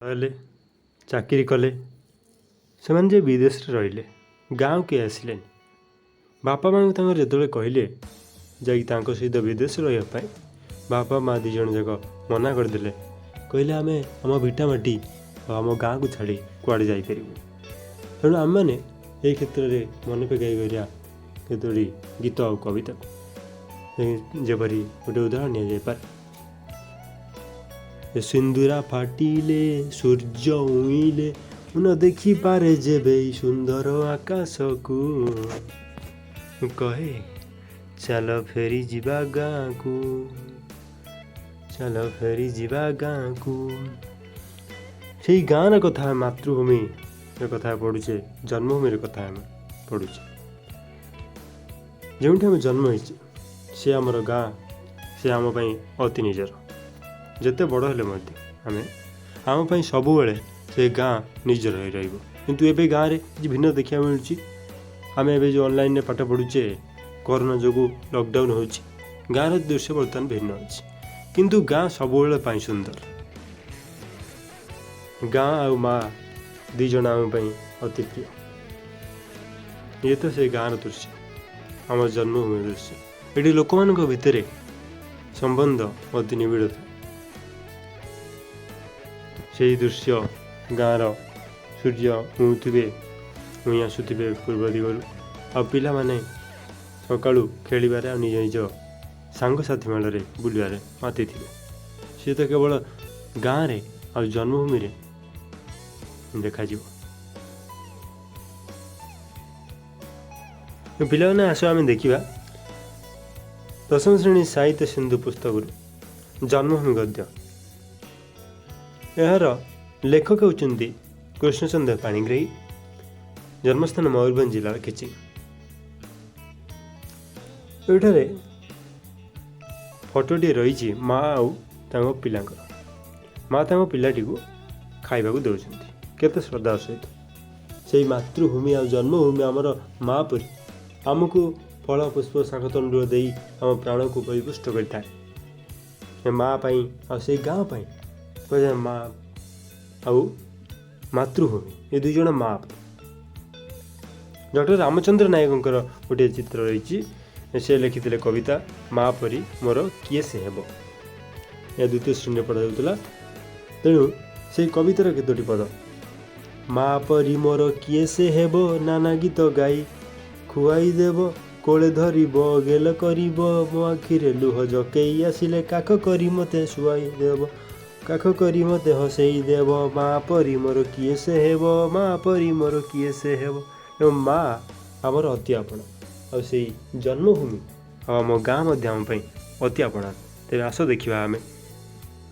ହେଲେ ଚାକିରି କଲେ। ସେମାନେ ଯେ ବିଦେଶରେ ରହିଲେ, ଗାଁକୁ କିଏ ଆସିଲେନି। ବାପା ମାଆଙ୍କୁ ତାଙ୍କର ଯେତେବେଳେ କହିଲେ ଯାଇକି ତାଙ୍କ ସହିତ ବିଦେଶରେ ରହିବା ପାଇଁ, ବାପା ମାଆ ଦୁଇ ଜଣ ଯାକ ମନା କରିଦେଲେ। କହିଲେ ଆମେ ଆମ ଭିଟା ମାଟି ଆଉ ଆମ ଗାଁକୁ ଛାଡ଼ି କୁଆଡ଼େ ଯାଇପାରିବୁ। ତେଣୁ ଆମେମାନେ ଏହି କ୍ଷେତ୍ରରେ ମନେ ପକାଇ କରିବା କେତୋଟି ଗୀତ ଆଉ କବିତାକୁ, ଯେପରି ଗୋଟେ ଉଦାହରଣ ନିଆଯାଇପାରେ। ସିନ୍ଦୁରା ଫାଟିଲେ ସୂର୍ଯ୍ୟ ଉଇଁଲେ ମୁଁ ନ ଦେଖିପାରେ ଯେବେ ସୁନ୍ଦର ଆକାଶକୁ, କହେ ଚାଲ ଫେରି ଯିବା ଗାଁକୁ, ଚାଲ ଫେରି ଯିବା ଗାଁକୁ। ସେଇ ଗାଁର କଥା, ମାତୃଭୂମିର କଥା ପଢ଼ୁଛେ, ଜନ୍ମଭୂମିର କଥା ଆମେ ପଢ଼ୁଛେ। ଯେଉଁଠି ଆମେ ଜନ୍ମ ହେଇଛେ ସେ ଆମର ଗାଁ, ସେ ଆମ ପାଇଁ ଅତି ନିଜର। ଯେତେ ବଡ଼ ହେଲେ ମଧ୍ୟ ଆମ ପାଇଁ ସବୁବେଳେ ସେ ଗାଁ ନିଜର ହୋଇ ରହିବ। କିନ୍ତୁ ଏବେ ଗାଁରେ କିଛି ଭିନ୍ନ ଦେଖିବାକୁ ମିଳୁଛି। ଆମେ ଏବେ ଯେଉଁ ଅନଲାଇନ୍ରେ ପାଠ ପଢ଼ୁଛେ, କରୋନା ଯୋଗୁଁ ଲକଡାଉନ୍ ହେଉଛି, ଗାଁର ଦୃଶ୍ୟ ବର୍ତ୍ତମାନ ଭିନ୍ନ ଅଛି। କିନ୍ତୁ ଗାଁ ସବୁବେଳେ ପାଇଁ ସୁନ୍ଦର। ଗାଁ ଆଉ ମା ଦୁଇ ଜଣ ଆମ ପାଇଁ ଅତି ପ୍ରିୟ। ଇଏ ତ ସେ ଗାଁର ଦୃଶ୍ୟ, ଆମ ଜନ୍ମଭୂମିର ଦୃଶ୍ୟ। ଏଠି ଲୋକମାନଙ୍କ ଭିତରେ ସମ୍ବନ୍ଧ ଅତି ନିବିଡ଼ ଥାଏ। ସେହି ଦୃଶ୍ୟ, ଗାଁର ସୂର୍ଯ୍ୟ ଉଇଁ ଆସୁଥିବେ ପୂର୍ବ ଦିଗରୁ, ଆଉ ପିଲାମାନେ ସକାଳୁ ଖେଳିବାରେ ଆଉ ନିଜ ନିଜ ସାଙ୍ଗସାଥି ମେଳରେ ବୁଲିବାରେ ମାତିଥିବେ। ସିଏ ତ କେବଳ ଗାଁରେ ଆଉ ଜନ୍ମଭୂମିରେ ଦେଖାଯିବ। ପିଲାମାନେ ଆସ ଆମେ ଦେଖିବା ଦଶମ ଶ୍ରେଣୀ ସାହିତ୍ୟ ସିନ୍ଧୁ ପୁସ୍ତକରୁ ଜନ୍ମଭୂମି ଗଦ୍ୟ। ଏହାର ଲେଖକ ହେଉଛନ୍ତି କୃଷ୍ଣଚନ୍ଦ୍ର ପାଣିଗ୍ରାହୀ। ଜନ୍ମସ୍ଥାନ ମୟୂରଭଞ୍ଜ ଜିଲ୍ଲାର କିଛି। ଏଠାରେ ଫଟୋଟିଏ ରହିଛି ମା ଆଉ ତାଙ୍କ ପିଲାଙ୍କର। ମା ତାଙ୍କ ପିଲାଟିକୁ ଖାଇବାକୁ ଦେଉଛନ୍ତି କେତେ ଶ୍ରଦ୍ଧା ସହିତ। ସେଇ ମାତୃଭୂମି ଆଉ ଜନ୍ମଭୂମି ଆମର ମା ପରି ଆମକୁ ଫଳ ପୁଷ୍ପ ଶାଖ ତଣ୍ଡୁଳ ଦେଇ ଆମ ପ୍ରାଣକୁ ପରିପୁଷ୍ଟ କରିଥାଏ। ସେ ମା ପାଇଁ ଆଉ ସେଇ ଗାଁ ପାଇଁ କୁହାଯାଏ ମା ଆଉ ମାତୃଭୂମି, ଏ ଦୁଇ ଜଣ ମା। ଡକ୍ଟର ରାମଚନ୍ଦ୍ର ନାୟକଙ୍କର ଗୋଟିଏ ଚିତ୍ର ରହିଛି। ସେ ଲେଖିଥିଲେ କବିତା ମା ପରି ମୋର କିଏ ସେ ହେବ। ଏହା ଦ୍ୱିତୀୟ ଶ୍ରେଣୀରେ ପଢ଼ାଯାଉଥିଲା। ତେଣୁ ସେଇ କବିତାର କେତୋଟି ପଦ। ମା ପରି ମୋର କିଏ ସେ ହେବ, ନାନା ଗୀତ ଗାଇ ଖୁଆଇ ଦେବ, କୋଳେ ଧରିବ ଗେଲ କରିବ, ମୋ ଆଖିରେ ଲୁହ ଜକେଇ ଆସିଲେ କାଖ କରି ମୋତେ ଶୁଆଇ ଦେବ, କାଖ କରି ମୋତେ ହସେଇ ଦେବ। ମା ପରି ମୋର କିଏ ସେ ହେବ, ମା ପରି ମୋର କିଏ ସେ ହେବ। ଏବଂ ମା ଆମର ଅତି ଆପଣା, ଆଉ ସେଇ ଜନ୍ମଭୂମି ଆଉ ଆମ ଗାଁ ମଧ୍ୟ ଆମ ପାଇଁ ଅତି ଆପଣା। ତେବେ ଆସ ଦେଖିବା ଆମେ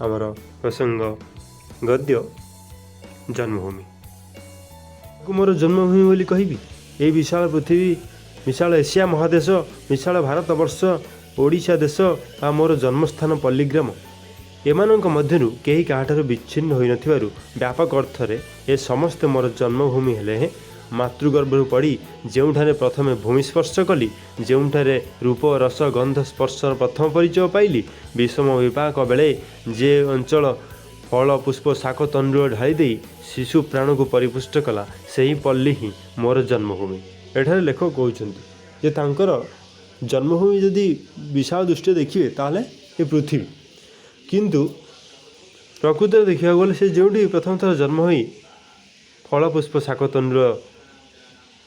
ଆମର ପ୍ରସଙ୍ଗ ଗଦ୍ୟ ଜନ୍ମଭୂମି। ମୋର ଜନ୍ମଭୂମି ବୋଲି କହିବି ଏହି ବିଶାଳ ପୃଥିବୀ, ବିଶାଳ ଏସିଆ ମହାଦେଶ, ବିଶାଳ ଭାରତବର୍ଷ, ଓଡ଼ିଶା ଦେଶ ଆଉ ମୋର ଜନ୍ମସ୍ଥାନ ପଲ୍ଲୀଗ୍ରାମ, ଏମାନଙ୍କ ମଧ୍ୟରୁ କେହି କାହାଠାରୁ ବିଚ୍ଛିନ୍ନ ହୋଇନଥିବାରୁ ବ୍ୟାପକ ଅର୍ଥରେ ଏ ସମସ୍ତେ ମୋର ଜନ୍ମଭୂମି ହେଲେ ହେଁ ମାତୃଗର୍ଭରୁ ପଡ଼ି ଯେଉଁଠାରେ ପ୍ରଥମେ ଭୂମି ସ୍ପର୍ଶ କଲି, ଯେଉଁଠାରେ ରୂପ ରସ ଗନ୍ଧ ସ୍ପର୍ଶର ପ୍ରଥମ ପରିଚୟ ପାଇଲି, ବିଷମ ବିପାକ ବେଳେ ଯେ ଅଞ୍ଚଳ ଫଳ ପୁଷ୍ପ ଶାଖ ତଣ୍ଡୁଳ ଢାଳି ଦେଇ ଶିଶୁ ପ୍ରାଣକୁ ପରିପୁଷ୍ଟ କଲା, ସେହି ପଲ୍ଲୀ ହିଁ ମୋର ଜନ୍ମଭୂମି। ଏଠାରେ ଲେଖକ କହୁଛନ୍ତି ଯେ ତାଙ୍କର ଜନ୍ମଭୂମି ଯଦି ବିଶାଳ ଦୃଷ୍ଟିରେ ଦେଖିବେ ତାହେଲେ ଏ ପୃଥିବୀ, କିନ୍ତୁ ପ୍ରକୃତରେ ଦେଖିବାକୁ ଗଲେ ସେ ଯେଉଁଠି ପ୍ରଥମ ଥର ଜନ୍ମ ହୋଇ ଫଳ ପୁଷ୍ପ ଶାଖ ତଣ୍ଡୁଳ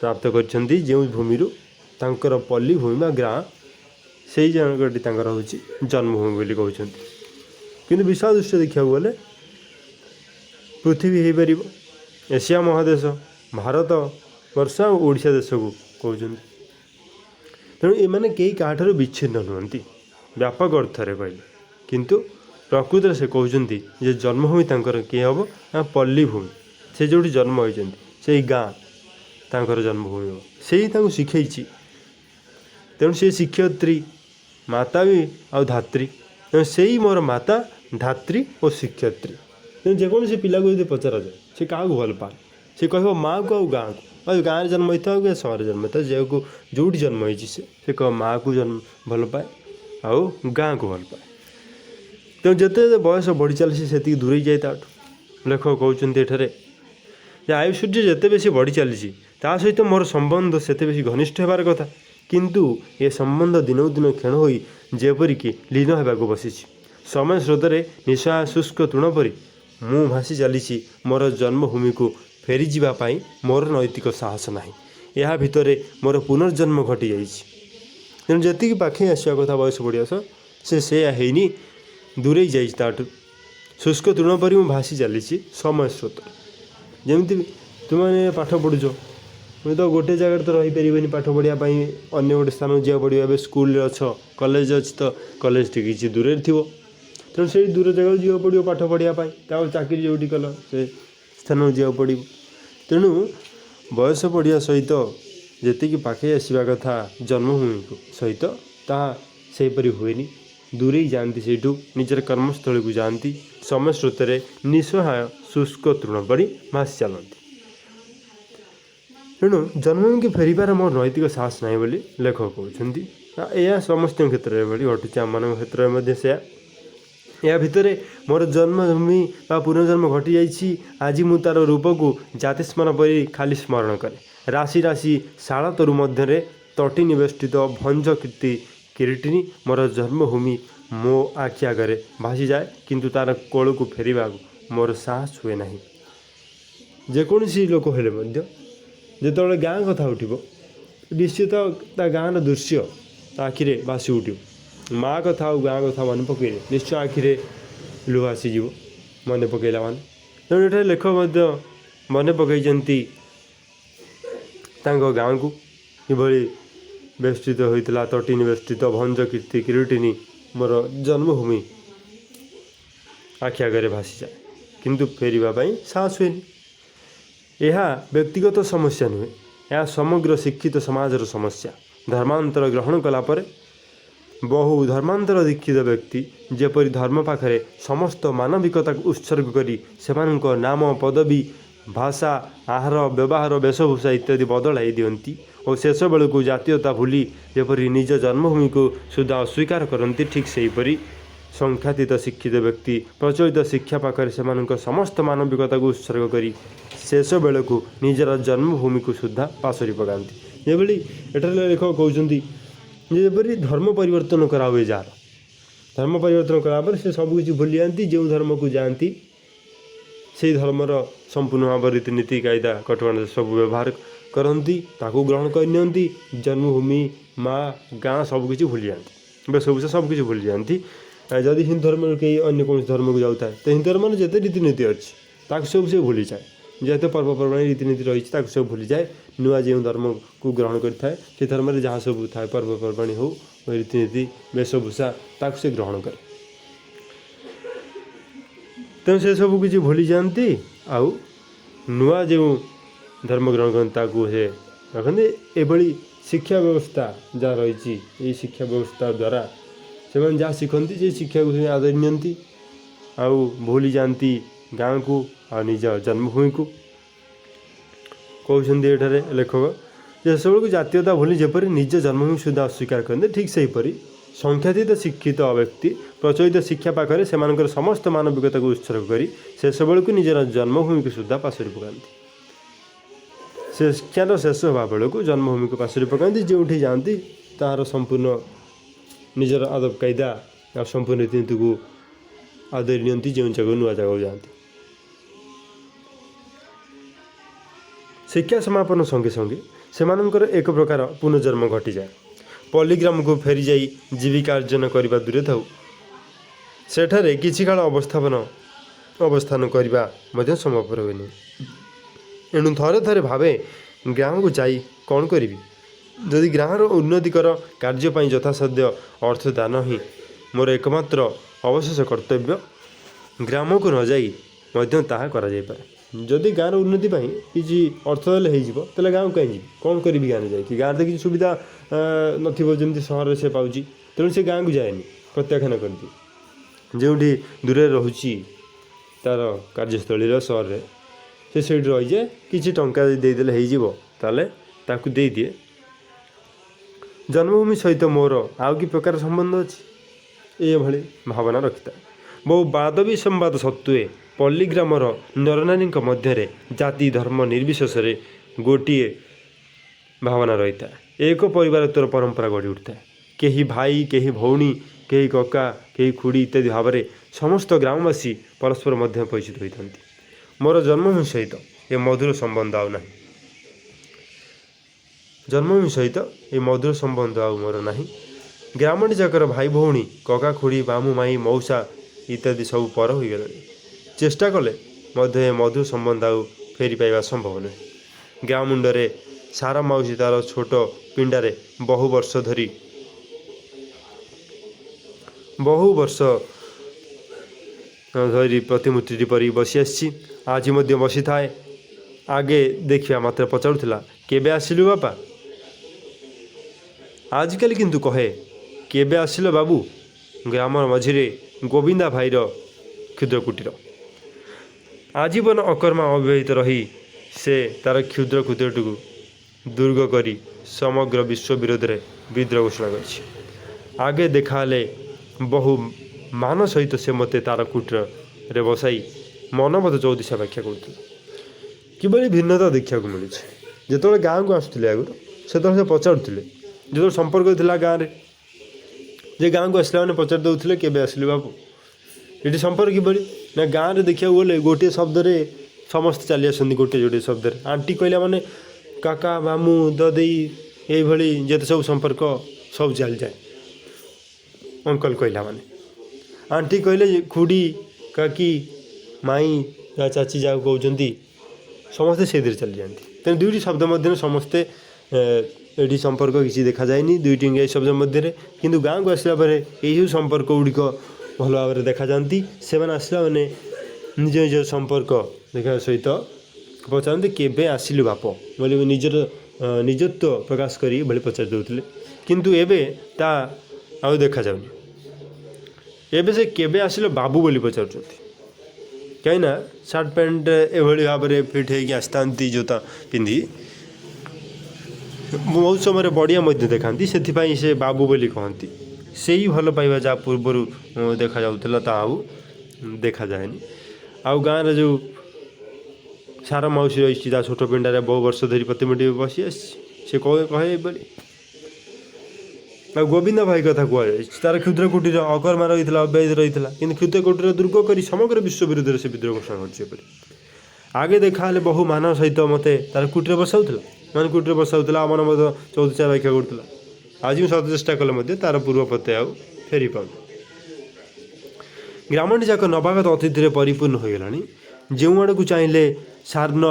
ପ୍ରାପ୍ତ କରିଛନ୍ତି, ଯେଉଁ ଭୂମିରୁ ତାଙ୍କର ପଲ୍ଲୀ ଭୂମି ବା ଗାଁ, ସେଇ ଜାଗାଟି ତାଙ୍କର ହେଉଛି ଜନ୍ମଭୂମି ବୋଲି କହୁଛନ୍ତି। କିନ୍ତୁ ବିଶାଳ ଦୃଷ୍ଟିରେ ଦେଖିବାକୁ ଗଲେ ପୃଥିବୀ ହେଇପାରିବ, ଏସିଆ ମହାଦେଶ, ଭାରତ ବର୍ଷ ଆଉ ଓଡ଼ିଶା ଦେଶକୁ କହୁଛନ୍ତି। ତେଣୁ ଏମାନେ କେହି କାହାଠାରୁ ବିଚ୍ଛିନ୍ନ ନୁହନ୍ତି ବ୍ୟାପକ ଅର୍ଥରେ କହିଲେ। କିନ୍ତୁ ପ୍ରକୃତରେ ସେ କହୁଛନ୍ତି ଯେ ଜନ୍ମଭୂମି ତାଙ୍କର କିଏ ହେବ ନା ପଲ୍ଲୀଭୂମି, ସେ ଯେଉଁଠି ଜନ୍ମ ହୋଇଛନ୍ତି ସେଇ ଗାଁ ତାଙ୍କର ଜନ୍ମଭୂମି ହେବ। ସେଇ ତାଙ୍କୁ ଶିଖେଇଛି। ତେଣୁ ସେ ଶିକ୍ଷୟିତ୍ରୀ, ମାତା ବି ଆଉ ଧାତ୍ରୀ। ତେଣୁ ସେଇ ମୋର ମାତା, ଧାତ୍ରୀ ଓ ଶିକ୍ଷୟିତ୍ରୀ। ତେଣୁ ଯେକୌଣସି ପିଲାକୁ ଯଦି ପଚରାଯାଏ ସେ କାହାକୁ ଭଲ ପାଏ, ସେ କହିବ ମାଆକୁ ଆଉ ଗାଁକୁ। ଆଉ ଗାଁରେ ଜନ୍ମ ହେଇଥାଉ କି ସହରରେ ଜନ୍ମ ହେଇଥାଉ, ଯେଉଁଠି ଜନ୍ମ ହେଇଛି ସେ କହିବ ମାଆକୁ ଭଲ ପାଏ ଆଉ ଗାଁକୁ ଭଲ ପାଏ। ତେଣୁ ଯେତେ ବୟସ ବଢ଼ି ଚାଲିଛି ସେତିକି ଦୂରେଇ ଯାଏ ତାଠୁ। लेखक कहते एठारे आयुसूर्य जिते बेसी बढ़ी चली ता सहित मोर संबंध सेते बेसी घनिष्ठ होबार कथा किंतु ए संबंध दिनकू दिन क्षण हो जेपरिक लीन होगा बसी समय स्रोत निशा शुष्क तृण परी मु भासी चली मोर जन्मभूमि को फेरी जावाई मोर नैतिक साहस ना या भितर मोर पुनर्जन्म घटी जाइए तेणु जी पाखे आसवा कथा बयस बढ़िया से हैनी दूरे जाटू शुष्क तृण परी मु भासी चली समय स्रोत जमी तुमने पाठ पढ़ुच मुझे तो गोटे जगह तो रहीपर पाठ पढ़ापी अन्य गोटे स्थान को पड़ो ए स्कूल अच्छ कॉलेज अच्छी तो कॉलेज टी किसी दूर थो तेणु से दूर जगह जा पड़ो पाठ पढ़ापी चाकरी जो कल से स्थान को जा पड़ो तेणु बयस बढ़िया सहित जी पाखे आसवा कथा जन्मभूमि को सहित ताहीपरी हुए दूरे जाती से निजर कर्मस्थल को जाती समय स्रोत निस्सहाय शुष्क तृण पड़ी भासी चलती तेणु जन्मभूमि की फेरबार मोर नैतिक साहस ना बोली लेखक कहते यह समस्त क्षेत्र में घटुचे आम क्षेत्र में से या भितर मोर जन्मभूमि पुनर्जन्म घटी जाइए आज मु तार रूप को जातिस्मरण परी खाली स्मरण करे राशि राशि शाला तरु मध्य तटी निवेष्टित भंज कीर्ति किरीटिनी मोर जन्मभूमि मो आखि आगे भासी जाए किंतु तार कोल को फेरवा मोर साहस हुए ना जेकोसी लोक हेले जिते गाँ कथा उठो निश्चित ता गाँव दृश्य आखिरे भासी उठो माँ कथा और गाँ कथा मन पकड़े निश्चय आखिरे लुह आसीज मन पकईला मान तेणु ये लेखक मन पकई गाँव को किभली बेष्टित होता तटी निवेष्टित भंज कीर्ति किरीटिनी मोर जन्मभूमि आखि आगे भासी जाए किंतु फेरवाई साहस हुए यह व्यक्तिगत समस्या नुहे यह समग्र शिक्षित समाजर समस्या धर्मांतर ग्रहण कलापर बहु धर्मांतर दीक्षित व्यक्ति जेपरी धर्म पाखरे समस्त मानविकता उत्सर्ग करी सेमानक नाम पदवी भाषा आहार व्यवहार वेशभूषा इत्यादि बदलाई दियंती और शेष बेलू जातीयता भूली जेपरी निज जन्मभूमि को सुधा अस्वीकार करती ठीक सेहीपरि संख्यातीत शिक्षित व्यक्ति प्रचलित शिक्षा पाखरे सेमानक समस्त मानविकता को उत्सर्ग करी शेष बेलू निजर जन्मभूमि को सुधा पासरी पकाती ये एठार लेखक कहते जेपरी धर्म परिवर्तन करा हुए जार धर्म परिवर्तन करापर से सबकि भूली जाती जो धर्म को जाती से धर्मर संपूर्ण भाव रीतिनीति कायदा कटकणा सब व्यवहार करती ग्रहण करनी जन्मभूमि माँ गाँ सबकि भूली जाती वेशभूषा सबकि भूली जाती जदि हिंदू धर्म कई अन्य कौन धर्म को जाता है तो हिंदू धर्म जिते रीतिनीति अच्छी सब से भूली जाए जिते पर्वपर्वाणी रीतिनीति रही सब भूली जाए नुआ जो धर्म को ग्रहण करें से धर्म में जहाँ सब थाए पर्वपर्वाणी हो रीतिनीति वेशभूषा से ग्रहण करे तेणु से सब किसी भूली जाती आउ नुआ जो धर्म ग्रहण करते से रखते एभली शिक्षा व्यवस्था जहाँ रही शिक्षा व्यवस्था द्वारा से जहाँ शिखती से शिक्षा को आदरी नियंती आउ भूली जाती गाँव को आ निज जन्मभूमि को कहते एठारे लेखक जे सब जातीयता भूली जेपरी निज जन्मभूमि सुधा अस्वीकार करते ठीक सेहीपरि संख्यातीत शिक्षित व्यक्ति प्रचलित शिक्षा पाखरे सेमानकर समस्त मानविकता को उत्सर्ग करी शेष बेलू निजर जन्मभूमि को सुधा पासरी पकाती शिक्षार शेष हवा बेलू जन्मभूमि को पासरी पकाती जो जाती तार संपूर्ण निजर आदब कायदा संपूर्ण रीतिनीति को आदरी नियंती जो जगह नुआ जगह जाती शिक्षा समापन संगे संगे सेमानंकर एक प्रकार पुनर्जन्म घटी जाए पल्लीग्राम को फेरी जाई जीविका अर्जन करने दूरे था सेठारे किछि काल अवस्थान करने संभवपर हुए एणु थरे थरे भावे गाँव को जाई कौन करी जदि गाँवर उन्नतिकर कार्यपाई यथासाध्य अर्थ दान ही मोर एकमात्र अवशेष कर्तव्य ग्राम को न जाई ताहा करा जाय पारे जदि गाँव उन्नति किसी अर्थ देले गाँव कहीं कौन करी गाँव जाकि गाँव तो किसी सुविधा नमती सहर से पाँच तेणु से गाँव को जाएनि प्रत्याख्यान करती जो दूर रोचे तार कार्यस्थल सहर से रही जाए किसी टंका देदेले ताले ताकू दे दिए जन्मभूमि सहित मोर आउ कि प्रकार संबंध अच्छी ये भावना रखी था बहु वाद विसंवाद सत्वे ପଲ୍ଲୀଗ୍ରାମର ନରନାରୀଙ୍କ ମଧ୍ୟରେ ଜାତି ଧର୍ମ ନିର୍ବିଶେଷରେ ଗୋଟିଏ ଭାବନା ରହିଥାଏ। ଏକ ପରିବାରତ୍ୱର ପରମ୍ପରା ଗଢ଼ି ଉଠିଥାଏ। କେହି ଭାଇ, କେହି ଭଉଣୀ, କେହି କକା, କେହି ଖୁଡ଼ି ଇତ୍ୟାଦି ଭାବରେ ସମସ୍ତ ଗ୍ରାମବାସୀ ପରସ୍ପର ମଧ୍ୟ ପରିଚିତ ହୋଇଥାନ୍ତି। ମୋର ଜନ୍ମଭୂମି ସହିତ ଏ ମଧୁର ସମ୍ବନ୍ଧ ଆଉ ନାହିଁ। ଜନ୍ମଭୂମି ସହିତ ଏ ମଧୁର ସମ୍ବନ୍ଧ ଆଉ ମୋର ନାହିଁ। ଗ୍ରାମଟି ଯାକର ଭାଇ ଭଉଣୀ, କକା ଖୁଡ଼ି, ମାମୁଁ ମାଇଁ, ମଉସା ଇତ୍ୟାଦି ସବୁ ପର ହୋଇଗଲେଣି। ଚେଷ୍ଟା କଲେ ମଧ୍ୟ ଏ ମଧୁର ସମ୍ବନ୍ଧ ଆଉ ଫେରି ପାଇବା ସମ୍ଭବ ନୁହେଁ। ଗାଁ ମୁଣ୍ଡରେ ସାରା ମାଉସୀ ତା'ର ଛୋଟ ପିଣ୍ଡାରେ ବହୁ ବର୍ଷ ଧରି ପ୍ରତିମୂର୍ତ୍ତିଟି ପରି ବସି ଆସିଛି। ଆଜି ମଧ୍ୟ ବସିଥାଏ। ଆଗେ ଦେଖିବା ମାତ୍ର ପଚାରୁଥିଲା, କେବେ ଆସିଲୁ ବାପା? ଆଜିକାଲି କିନ୍ତୁ କହେ, କେବେ ଆସିଲ ବାବୁ? ଗ୍ରାମର ମଝିରେ ଗୋବିନ୍ଦା ଭାଇର କ୍ଷୁଦ୍ର କୁଟୀର। ଆଜୀବନ ଅକର୍ମା ଅବିବାହିତ ରହି ସେ ତା'ର କ୍ଷୁଦ୍ର କୁଟୀରଟିକୁ ଦୁର୍ଗ କରି ସମଗ୍ର ବିଶ୍ୱ ବିରୋଧରେ ବିଦ୍ରୋହ ଘୋଷଣା କରିଛି। ଆଗେ ଦେଖାହେଲେ ବହୁ ମାନ ସହିତ ସେ ମୋତେ ତା'ର କୁଟୀରରେ ବସାଇ ମନବତ ଚଉଦିଶା ବ୍ୟାଖ୍ୟା କରୁଥିଲା। କିଭଳି ଭିନ୍ନତା ଦେଖିବାକୁ ମିଳୁଛି। ଯେତେବେଳେ ଗାଁକୁ ଆସୁଥିଲେ ଆଗରୁ, ସେତେବେଳେ ସେ ପଚାରୁଥିଲେ, ଯେତେବେଳେ ସମ୍ପର୍କ ଥିଲା ଗାଁରେ, ଯେ ଗାଁକୁ ଆସିଲା ମାନେ ପଚାରି ଦେଉଥିଲେ, କେବେ ଆସିଲୁ ବାବୁ? ଏଠି ସମ୍ପର୍କ କିଭଳି ନା, ଗାଁରେ ଦେଖିବାକୁ ଗଲେ ଗୋଟିଏ ଶବ୍ଦରେ ସମସ୍ତେ ଚାଲି ଆସନ୍ତି। ଗୋଟିଏ ଶବ୍ଦରେ ଆଣ୍ଟି କହିଲା ମାନେ କାକା, ମାମୁଁ, ଦଦେଇ ଏଇଭଳି ଯେତେ ସବୁ ସମ୍ପର୍କ ସବୁ ଚାଲିଯାଏ। ଅଙ୍କଲ କହିଲା ମାନେ, ଆଣ୍ଟି କହିଲେ ଖୁଡ଼ି, କାକି, ମାଇଁ, ଚାଚୀ ଯାହାକୁ କହୁଛନ୍ତି, ସମସ୍ତେ ସେଇଥିରେ ଚାଲିଯାଆନ୍ତି। ତେଣୁ ଦୁଇଟି ଶବ୍ଦ ମଧ୍ୟରେ ସମସ୍ତେ ଏଠି ସମ୍ପର୍କ କିଛି ଦେଖାଯାଏନି ଦୁଇଟି ଇଂରାଜୀ ଶବ୍ଦ ମଧ୍ୟରେ। କିନ୍ତୁ ଗାଁକୁ ଆସିଲା ପରେ ଏହିସବୁ ସମ୍ପର୍କ ଗୁଡ଼ିକ ଭଲ ଭାବରେ ଦେଖାଯାଆନ୍ତି। ସେମାନେ ଆସିଲା ମାନେ ନିଜ ନିଜ ସମ୍ପର୍କ ଦେଖିବା ସହିତ ପଚାରନ୍ତି, କେବେ ଆସିଲୁ ବାପ ବୋଲି ନିଜତ୍ୱ ପ୍ରକାଶ କରି ଏଭଳି ପଚାରି ଦେଉଥିଲେ। କିନ୍ତୁ ଏବେ ତା ଆଉ ଦେଖାଯାଉନି। ଏବେ ସେ କେବେ ଆସିଲ ବାବୁ ବୋଲି ପଚାରୁଛନ୍ତି। କାହିଁକିନା ସାର୍ଟ ପ୍ୟାଣ୍ଟ ଏଭଳି ଭାବରେ ଫିଟ୍ ହେଇକି ଆସିଥାନ୍ତି, ଜୋତା ପିନ୍ଧି ବହୁତ ସମୟରେ ବଢ଼ିଆ ମଧ୍ୟ ଦେଖାନ୍ତି, ସେଥିପାଇଁ ସେ ବାବୁ ବୋଲି କହନ୍ତି। ସେଇ ଭଲ ପାଇବା ଯାହା ପୂର୍ବରୁ ଦେଖାଯାଉଥିଲା ତାହା ଆଉ ଦେଖାଯାଏନି। ଆଉ ଗାଁରେ ଯେଉଁ ସାରା ମାଉସୀ ରହିଛି, ତା ଛୋଟ ପିଣ୍ଡାରେ ବହୁ ବର୍ଷ ଧରି ପ୍ରତିମୂର୍ତ୍ତି ବସି ଆସିଛି, ସେ କହେ ଏଭଳି। ଆଉ ଗୋବିନ୍ଦ ଭାଇ କଥା କୁହାଯାଇଛି, ତା'ର କ୍ଷୁଦ୍ର କୁଟୀର ଅକର୍ମା ରହିଥିଲା, ଅବ୍ୟବହିତ ରହିଥିଲା। କିନ୍ତୁ କ୍ଷୁଦ୍ର କୁଟୀର ଦୁର୍ଗ କରି ସମଗ୍ର ବିଶ୍ୱ ବିରୋଧରେ ସେ ବିଦ୍ରୋହ ଘୋଷଣା କରିଛି ଏପରି। ଆଗେ ଦେଖାହେଲେ ବହୁ ମାନ ସହିତ ମୋତେ ତା'ର କୁଟୀର ବସାଉଥିଲା, ଆମର ମଧ୍ୟ ଚଉଦିଶା ବ୍ୟାଖ୍ୟା କରୁଥିଲା। ଆଜି ମୁଁ ଶତ ଚେଷ୍ଟା କଲେ ମଧ୍ୟ ତା'ର ପୂର୍ବ ପତେ ଆଉ ଫେରି ପାଉନି। ଗ୍ରାମଟି ଯାକ ନବାଗତ ଅତିଥିରେ ପରିପୂର୍ଣ୍ଣ ହୋଇଗଲାଣି। ଯେଉଁ ଆଡ଼କୁ ଚାହିଁଲେ ସାର୍ଣ୍ଣ,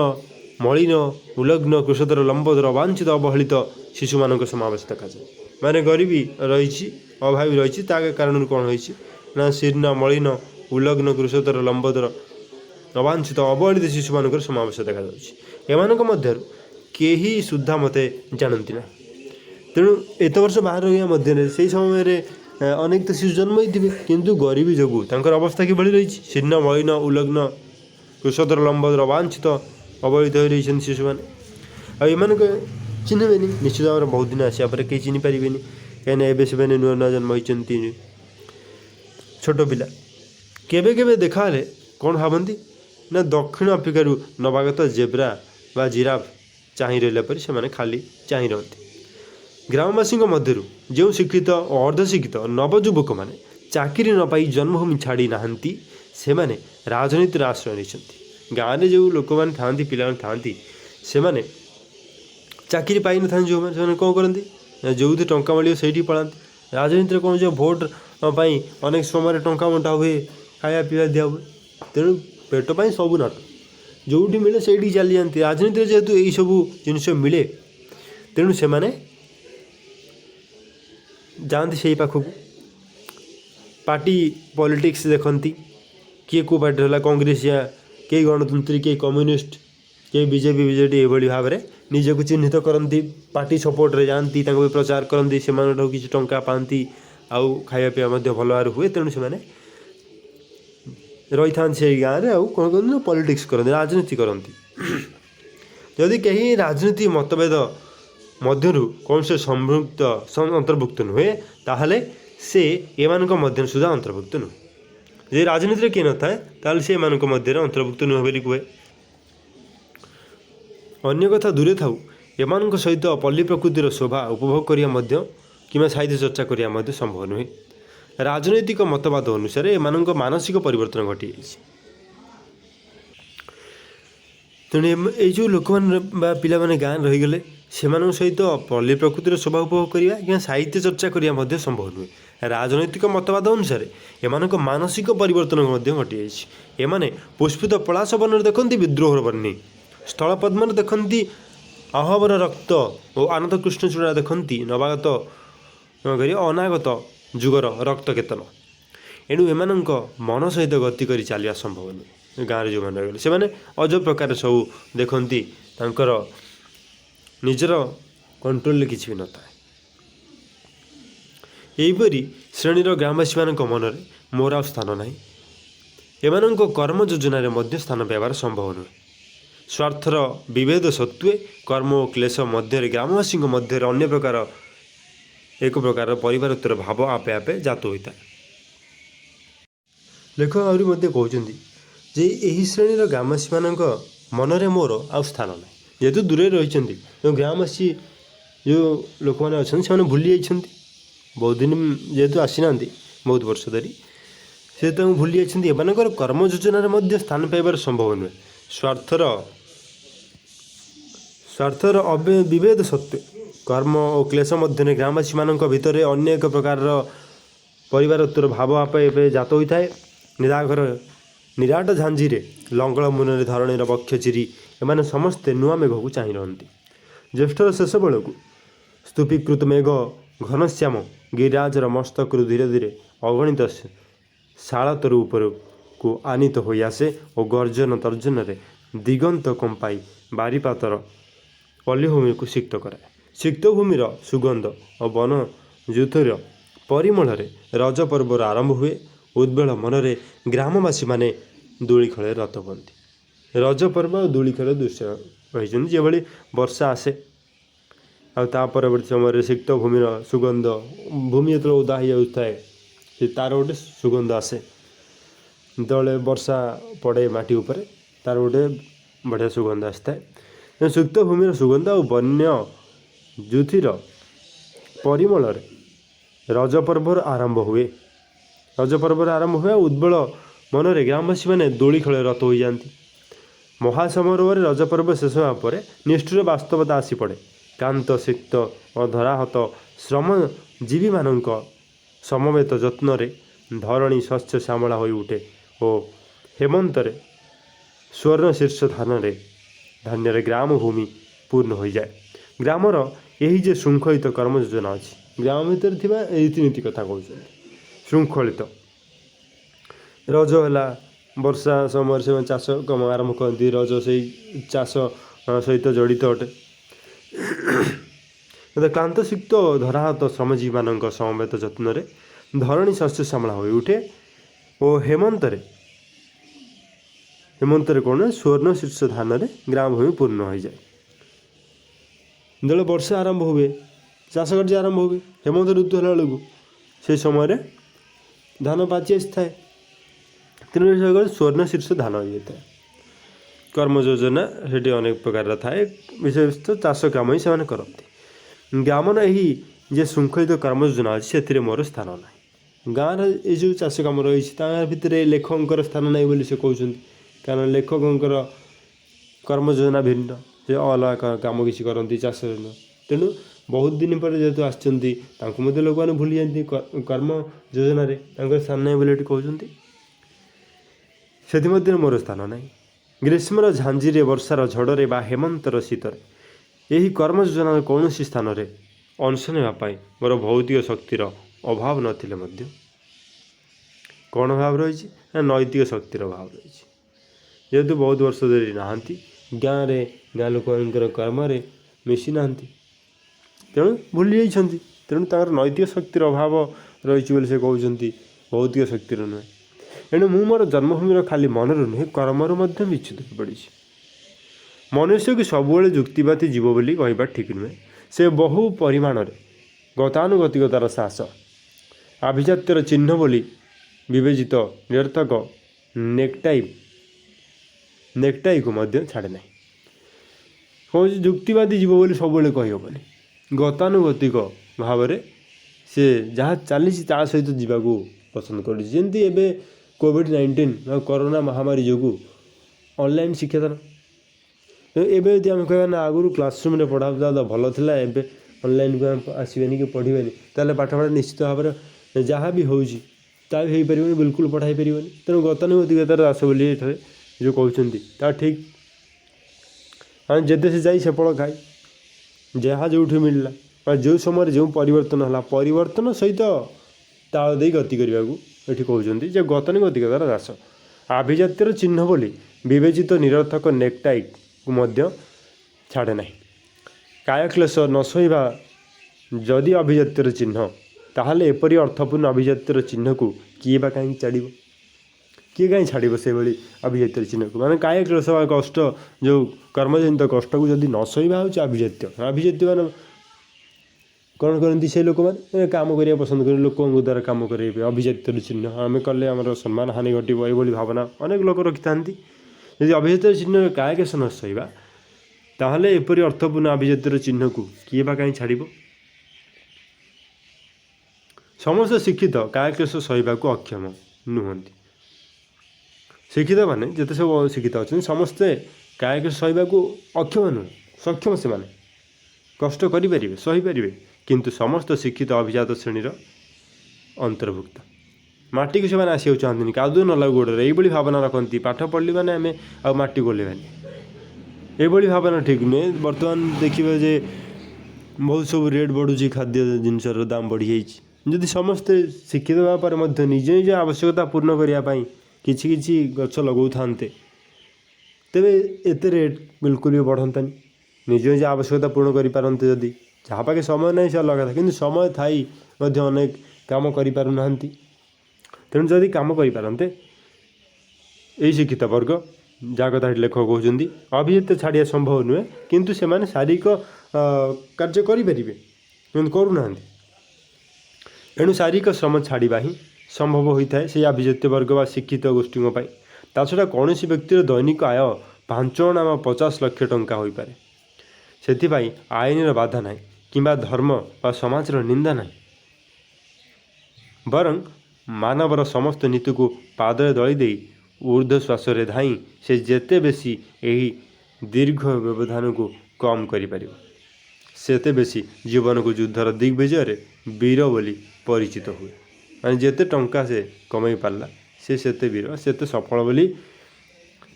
ମଳିନ, ଉଲଗ୍ନ, କୃଷତର, ଲମ୍ବୋଦର, ଅବାଞ୍ଛିତ, ଅବହେଳିତ ଶିଶୁମାନଙ୍କ ସମାବେଶ ଦେଖାଯାଏ। ମାନେ ଗରିବୀ ରହିଛି, ଅଭାବୀ ରହିଛି। ତା କାରଣରୁ କ'ଣ ହୋଇଛି ନା, ଶୀର୍ଣ୍ଣ, ମଳିନ, ଉଲଗ୍ନ, କୃଷତର, ଲମ୍ବୋଦର, ଅବାଞ୍ଛିତ, ଅବହେଳିତ ଶିଶୁମାନଙ୍କର ସମାବେଶ ଦେଖାଯାଉଛି। ଏମାନଙ୍କ ମଧ୍ୟରୁ କେହି ସୁଦ୍ଧା ମୋତେ ଜାଣନ୍ତି ନାହିଁ। ତେଣୁ ଏତେ ବର୍ଷ ବାହାରେ ରହିବା ମଧ୍ୟରେ ସେହି ସମୟରେ ଅନେକ ତ ଶିଶୁ ଜନ୍ମ ହୋଇଥିବେ, କିନ୍ତୁ ଗରିବୀ ଯୋଗୁଁ ତାଙ୍କର ଅବସ୍ଥା କିଭଳି ରହିଛି? ଶୀର୍ଣ୍ଣ, ମଳିନ, ଉଲଗ୍ନ, କୃଷତର, ଲମ୍ବୋଦର, ଅବାଞ୍ଛିତ, ଅବହେଳିତ ହୋଇ ରହିଛନ୍ତି ଶିଶୁମାନେ। ଆଉ ଏମାନଙ୍କୁ ଚିହ୍ନିବେନି ନିଶ୍ଚିତ ଭାବରେ। ବହୁତ ଦିନ ଆସିବା ପରେ କେହି ଚିହ୍ନି ପାରିବେନି, କାହିଁକିନା ଏବେ ସେମାନେ ନୂଆ ନୂଆ ଜନ୍ମ ହୋଇଛନ୍ତି, ଛୋଟ ପିଲା। କେବେ କେବେ ଦେଖାହେଲେ କ'ଣ ଭାବନ୍ତି ନା, ଦକ୍ଷିଣ ଆଫ୍ରିକାରୁ ନବାଗତ ଜେବ୍ରା ବା ଜିରାଫ ଚାହିଁ ରହିଲା ପରି ସେମାନେ ଖାଲି ଚାହିଁ ରହନ୍ତି। ଗ୍ରାମବାସୀଙ୍କ ମଧ୍ୟରୁ ଯେଉଁ ଶିକ୍ଷିତ ଓ ଅର୍ଦ୍ଧଶିକ୍ଷିତ ନବଯୁବକମାନେ ଚାକିରି ନ ପାଇ ଜନ୍ମଭୂମି ଛାଡ଼ି ନାହାନ୍ତି, ସେମାନେ ରାଜନୀତିର ଆଶ୍ରୟ ନେଇଛନ୍ତି। ଗାଁରେ ଯେଉଁ ଲୋକମାନେ ଥାଆନ୍ତି, ପିଲାମାନେ ଥାଆନ୍ତି, ସେମାନେ ଚାକିରି ପାଇନଥାନ୍ତି ଯେଉଁମାନେ, ସେମାନେ କ'ଣ କରନ୍ତି ନା, ଯେଉଁଠି ଟଙ୍କା ମିଳିବ ସେଇଠି ପଳାନ୍ତି। ରାଜନୀତିରେ କ'ଣ, ଯେଉଁ ଭୋଟ ପାଇଁ ଅନେକ ସମୟରେ ଟଙ୍କା ବଣ୍ଟା ହୁଏ, ଖାଇବା ପିଇବା ଦିଆ ହୁଏ। ତେଣୁ ପେଟ ପାଇଁ ସବୁ ନାଟ, ଯେଉଁଠି ମିଳେ ସେଇଠି ଚାଲିଯାଆନ୍ତି। ରାଜନୀତିରେ ଯେହେତୁ ଏଇସବୁ ଜିନିଷ ମିଳେ, ତେଣୁ ସେମାନେ ଯାଆନ୍ତି ସେଇ ପାଖକୁ। ପାର୍ଟି ପଲିଟିକ୍ସ ଦେଖନ୍ତି, କିଏ କେଉଁ ପାର୍ଟିରେ ହେଲା, କଂଗ୍ରେସିଆ, କେହି ଗଣତନ୍ତ୍ରୀ, କେହି କମ୍ୟୁନିଷ୍ଟ, କେହି ବିଜେପି, ବିଜେଡ଼ି, ଏଭଳି ଭାବରେ ନିଜକୁ ଚିହ୍ନିତ କରନ୍ତି। ପାର୍ଟି ସପୋର୍ଟରେ ଯାଆନ୍ତି, ତାଙ୍କ ବି ପ୍ରଚାର କରନ୍ତି, ସେମାନଙ୍କଠାରୁ କିଛି ଟଙ୍କା ପାଆନ୍ତି, ଆଉ ଖାଇବା ପିଇବା ମଧ୍ୟ ଭଲ ଭାବରେ ହୁଏ। ତେଣୁ ସେମାନେ ରହିଥାନ୍ତି ସେଇ ଗାଁରେ। ଆଉ କ'ଣ କରନ୍ତି ନା, ପଲିଟିକ୍ସ କରନ୍ତି, ରାଜନୀତି କରନ୍ତି। ଯଦି କେହି ରାଜନୀତି ମତଭେଦ ମଧ୍ୟରୁ କୌଣସି ଅନ୍ତର୍ଭୁକ୍ତ ନୁହେଁ, ତାହେଲେ ସେ ଏମାନଙ୍କ ମଧ୍ୟରେ ସୁଦ୍ଧା ଅନ୍ତର୍ଭୁକ୍ତ ନୁହେଁ। जे राजनीति किए न थाए ताल से मध्य अंतर्भुक्त नुह बोली कहे। अन्य कथा दूरे थाउ एमानक सहित पल्ली प्रकृतिर शोभा उपभोग करिया कि साहित्य चर्चा करिया संभव नुहे। राजनैतिक मतवाद अनुसार एमानक मानसिक परिवर्तन घटी जाइछि। तेणु ये जो लोक मैंने पिला माने गाँव रहीगले से सहित पल्ली प्रकृतिर शोभा उपभोग करवा कि साहित्य चर्चा करने संभव नुहे। राजनैतिक मतवाद अनुसार एमानक मानसिक परिवर्तन घटी जाइछि। एमाने पुष्पित पलाश वन देखती विद्रोहर बन्नी, स्थल पद्म देखती आहबर रक्त और आनंद कृष्णचूड़ा देखती नवागत अनागत जुगर रक्त केतन। एणु एमानक मन सहित गति कर चलिया संभव नुहे। गाँव जो मैंने रही से अजब प्रकार सब देखती तांकर निजर कंट्रोल किसी भी न था। यहीपरी श्रेणीर ग्रामवासी मान मनरे मोर आ स्थान ना। एमानक कर्म योजन स्थान पाइबार संभव नुहे। स्वार्थर विभेद सत्वे कर्म और क्लेश मध्य ग्रामवासी मध्य अन्य प्रकार एक प्रकार परिवारत्वर भाव आपे आपे जात होता है। लेखक आहरी कहते जे यही श्रेणीर ग्रामवासी मान मनरे मोर आ स्थान ना। जेहेतु दूरे रही ग्रामवासी जो लोक मैंने अच्छा से भूली जाइए बहुत दिन जेहेतु आसी ना बहुत वर्ष धरी से भूली जाइए। एमानकर कर्म योजन स्थान पाइबार संभव नुहे। स्वार्थर विभेद सत्वे कर्म और क्लेश मध्य ग्रामवासी मान भितर अन्य एक प्रकार परिवारत्वर भाव आप जात होता है। निराघर निराट झांझीरे लंगल मुन धरणीर वक्ष चिरी एमाने समस्ते नुआ मेघ को चाह रही। ज्येष्ठर शेष बेल को स्तूपीकृत मेघ घनश्याम गिरिराजर मस्तक धीरे धीरे अगणित शालतर उपर को आनीत हो आसे और गर्जन तर्जन दिगंत कंपाई बारीपातर पल्लीभूमि को सिक्त कराए। सिक्त भूमिर सुगंध और वन जुथर परिमल रज पर्वर आरंभ हुए। उद्वेल मनरे ग्रामवासी माने दूली खेल रत बनती। रज पर्व और दूली खेल दृश्य रही जो वर्षा आसे आ परवर्ती समय सिक्त भूमिर सुगंध भूमि जो उदा हो जाए से तार गोटे सुगंध आसे। जो वर्षा पड़े माटी उपर तार गोटे बढ़िया सुगंध आसता है। सिक्त भूमिर सुगंध और वन्य जुथिर परिमल रज पर्वर आरंभ हुए। रज पर्वर आरंभ हुए उद्वेल मनरे ग्रामवासी माने दोली खेल रत हो जाती। महासमारोह रज पर्व शेष होगा निष्ठुर वास्तवता आसी पड़े। कांत सिक्त और धराहत श्रमजीवी मानक समवेत जत्न धरणी शस्य श्यामला हो उठे और हेमंतरे स्वर्ण शीर्ष धान्य ग्राम भूमि पूर्ण हो जाए। ग्रामर यही जे श्रृंखलित कर्म योजना अच्छी ग्राम भितर थी रीतिनीति कथा कहते श्रृंखलित रज है वर्षा समय से चाष कम आरंभ करती। रज से चाष सहित जड़ित अटे। क्लांत सिक्त धराहत श्रमजीवी मान समवेत जत्न धरणी शस्य श्यामला हो उठे और हेमंतरे कौन स्वर्ण शीर्ष धान ग्राम भूमि पूर्ण हो जाए। जो वर्षा आरंभ हुए चाष कार्य आरंभ हुए हेमंत ऋतु है बेलू से समय धान पाची आसी थाए। तेणु स्वर्ण शीर्ष धान हो जाता है। कर्म योजना से अनेक प्रकार थाए विशेषतः चाष काम ही से करती। ग्रामर यही जे श्रृंखलित कर्म योजना अच्छी से मोर स्थान ना। गाँव ये जो चाष कम रही भितर लेखकर स्थान ना बोली से कहते कारण लेखकर कर्म योजना भिन्न से अलग कम किसी करती चाष तेणु बहुत दिन पर जेहेतु आसमत लोक मैंने भूली जाती कर्म योजन स्थान ना बोली कहते से मोर स्थान ना। ग्रीष्मर झांझीरे वर्षार झड़े बा हेमंतर शीतर यही कर्म योजन कौन स्थान में अंश नापी मोर भौतिक शक्तिर अभाव नथिले मध्य कौन अभाव रही नैतिक शक्तिर अभाव रही। जेहेतु बहुत वर्ष धरी नहांती गाँव लोक कर्म मिसी ना तेणु भूली जाती। तेणु तार नैतिक शक्तिर अभाव रही से कहते भौतिक शक्तिर नुहे। एणु मु मोर जन्मभूमिर खाली मनरू नुहे कर्मरू विच्युत हो पड़ी। मनुष्य को सबुले जुक्तिवादी जीव बोली कहवा ठीक नुहे। से बहु परिमाण गतानुगतिकतार साहस आभिजात्यर चिन्ह बोली विवेचित निरर्थक नेकटाई को मध्य छाड़े ना कौन जुक्तिवादी जीव बोली सब कहीहबनी गतानुगतिक भाव में से जहाँ चली सहित जावाक पसंद करमती कोविड-19 कोरोना महामारी जो ऑनलाइन शिक्षादान एवं जब आम कह आगुरी क्लासरूम में पढ़ा तो भल था एवं ऑनलाइन को आसबेनि कि पढ़ेनि ताल पाठपढ़ा निश्चित भाव में जहाँ भी हो पार बिल्कुल पढ़ाई पार तेणु गतानुगतिकतार दास बोली जो कहते ठीक हाँ जेदे से जाई से फल खाए जहाँ जो मिलला जो समय जो परिवर्तन है परिवर्तन सहित ताल दे गति करने को ये कहते जे गतानुगतिकतार दास आभिजातर चिन्ह बोली विवेचित निरर्थक नेकटाई को मध्य छाड़े ना कायक्लेश न सहिबा जदि अभिजातर चिन्ह ताहले एपरी अर्थपूर्ण अभिजातर चिन्ह को किए बा कहीं छाड़ किए कहीं छाड़ से भाई अभिजातर चिन्ह को माने कायक्लेश कष्ट जो कर्मजनित कष्ट को जदि न सहिबा हो अभिजात्य मान कौन करती से लोक मैंने काम करने पसंद कर लोक द्वारा काम करेंगे अभिजातर चिन्ह आम कले आम सम्मान हानि घटो ये भावना अनेक लोक रखि था यदि अभिजातर चिन्ह कायक्लेश न सहिबा ताहले एपरी अर्थपूर्ण अभिजातर चिन्ह को किए बा कहीं छाड़ समस्त शिक्षित कायक्लेश सहिबा को अक्षम नुहति शिक्षित माने जिते सब शिक्षित अच्छा समस्ते कायक्लेश सहिबा को अक्षम नुह सक्षम से माने कष्ट करें सहीपर किंतु समस्त शिक्षित अभिजात श्रेणीर अंतर्भुक्त माटी को से आसिया चाहती कादू न लगू गोड़े ये भावना रखती पाठ पढ़ली मैंने आम आ माटी गोलेबानी ये भावना ठीक नुहे बर्तमान देखिए जे बहुत सब रेट बढ़ुची खाद्य जिनसर दाम बढ़ी जाइए जदि समस्ते शिक्षित होगापर निज निज आवश्यकता पूर्ण करने किसी गछ लगौ था तेरे एत रेट बिल्कुल भी बढ़तानी निज निज आवश्यकता पूर्ण करें जदि जहाँ पाखे समय नहीं से अलग था कि समय थी अनेक काम करना तेणु जदि कम करें यही शिक्षित वर्ग जहाँ कथा लेखक कहते अभिजात छाड़िया संभव नुहे किंतु से माने शारीरिक कार्य करेंगे कि करूना एणु शारीरिक श्रम छाड़ा ही संभव होता है से अभिजात वर्ग व शिक्षित गोष्ठी ता छड़ा कौन व्यक्तिर दैनिक आय 5 अणा 50 लाख टंका हो पाए से आईन बाधा ना कि धर्म व समाजर निंदा ना बरं मानवर समस्त नीति को पादरे दली दे ऊर्ध्वश्वास धाई से जेते बेसी यही दीर्घ व्यवधान को कम करें सेते बेसी जीवन को युद्धर दिग्विजय वीर बोली परिचित हुए माने जेते टंका से कमाई पारला सेते वीर सेते सफल बोली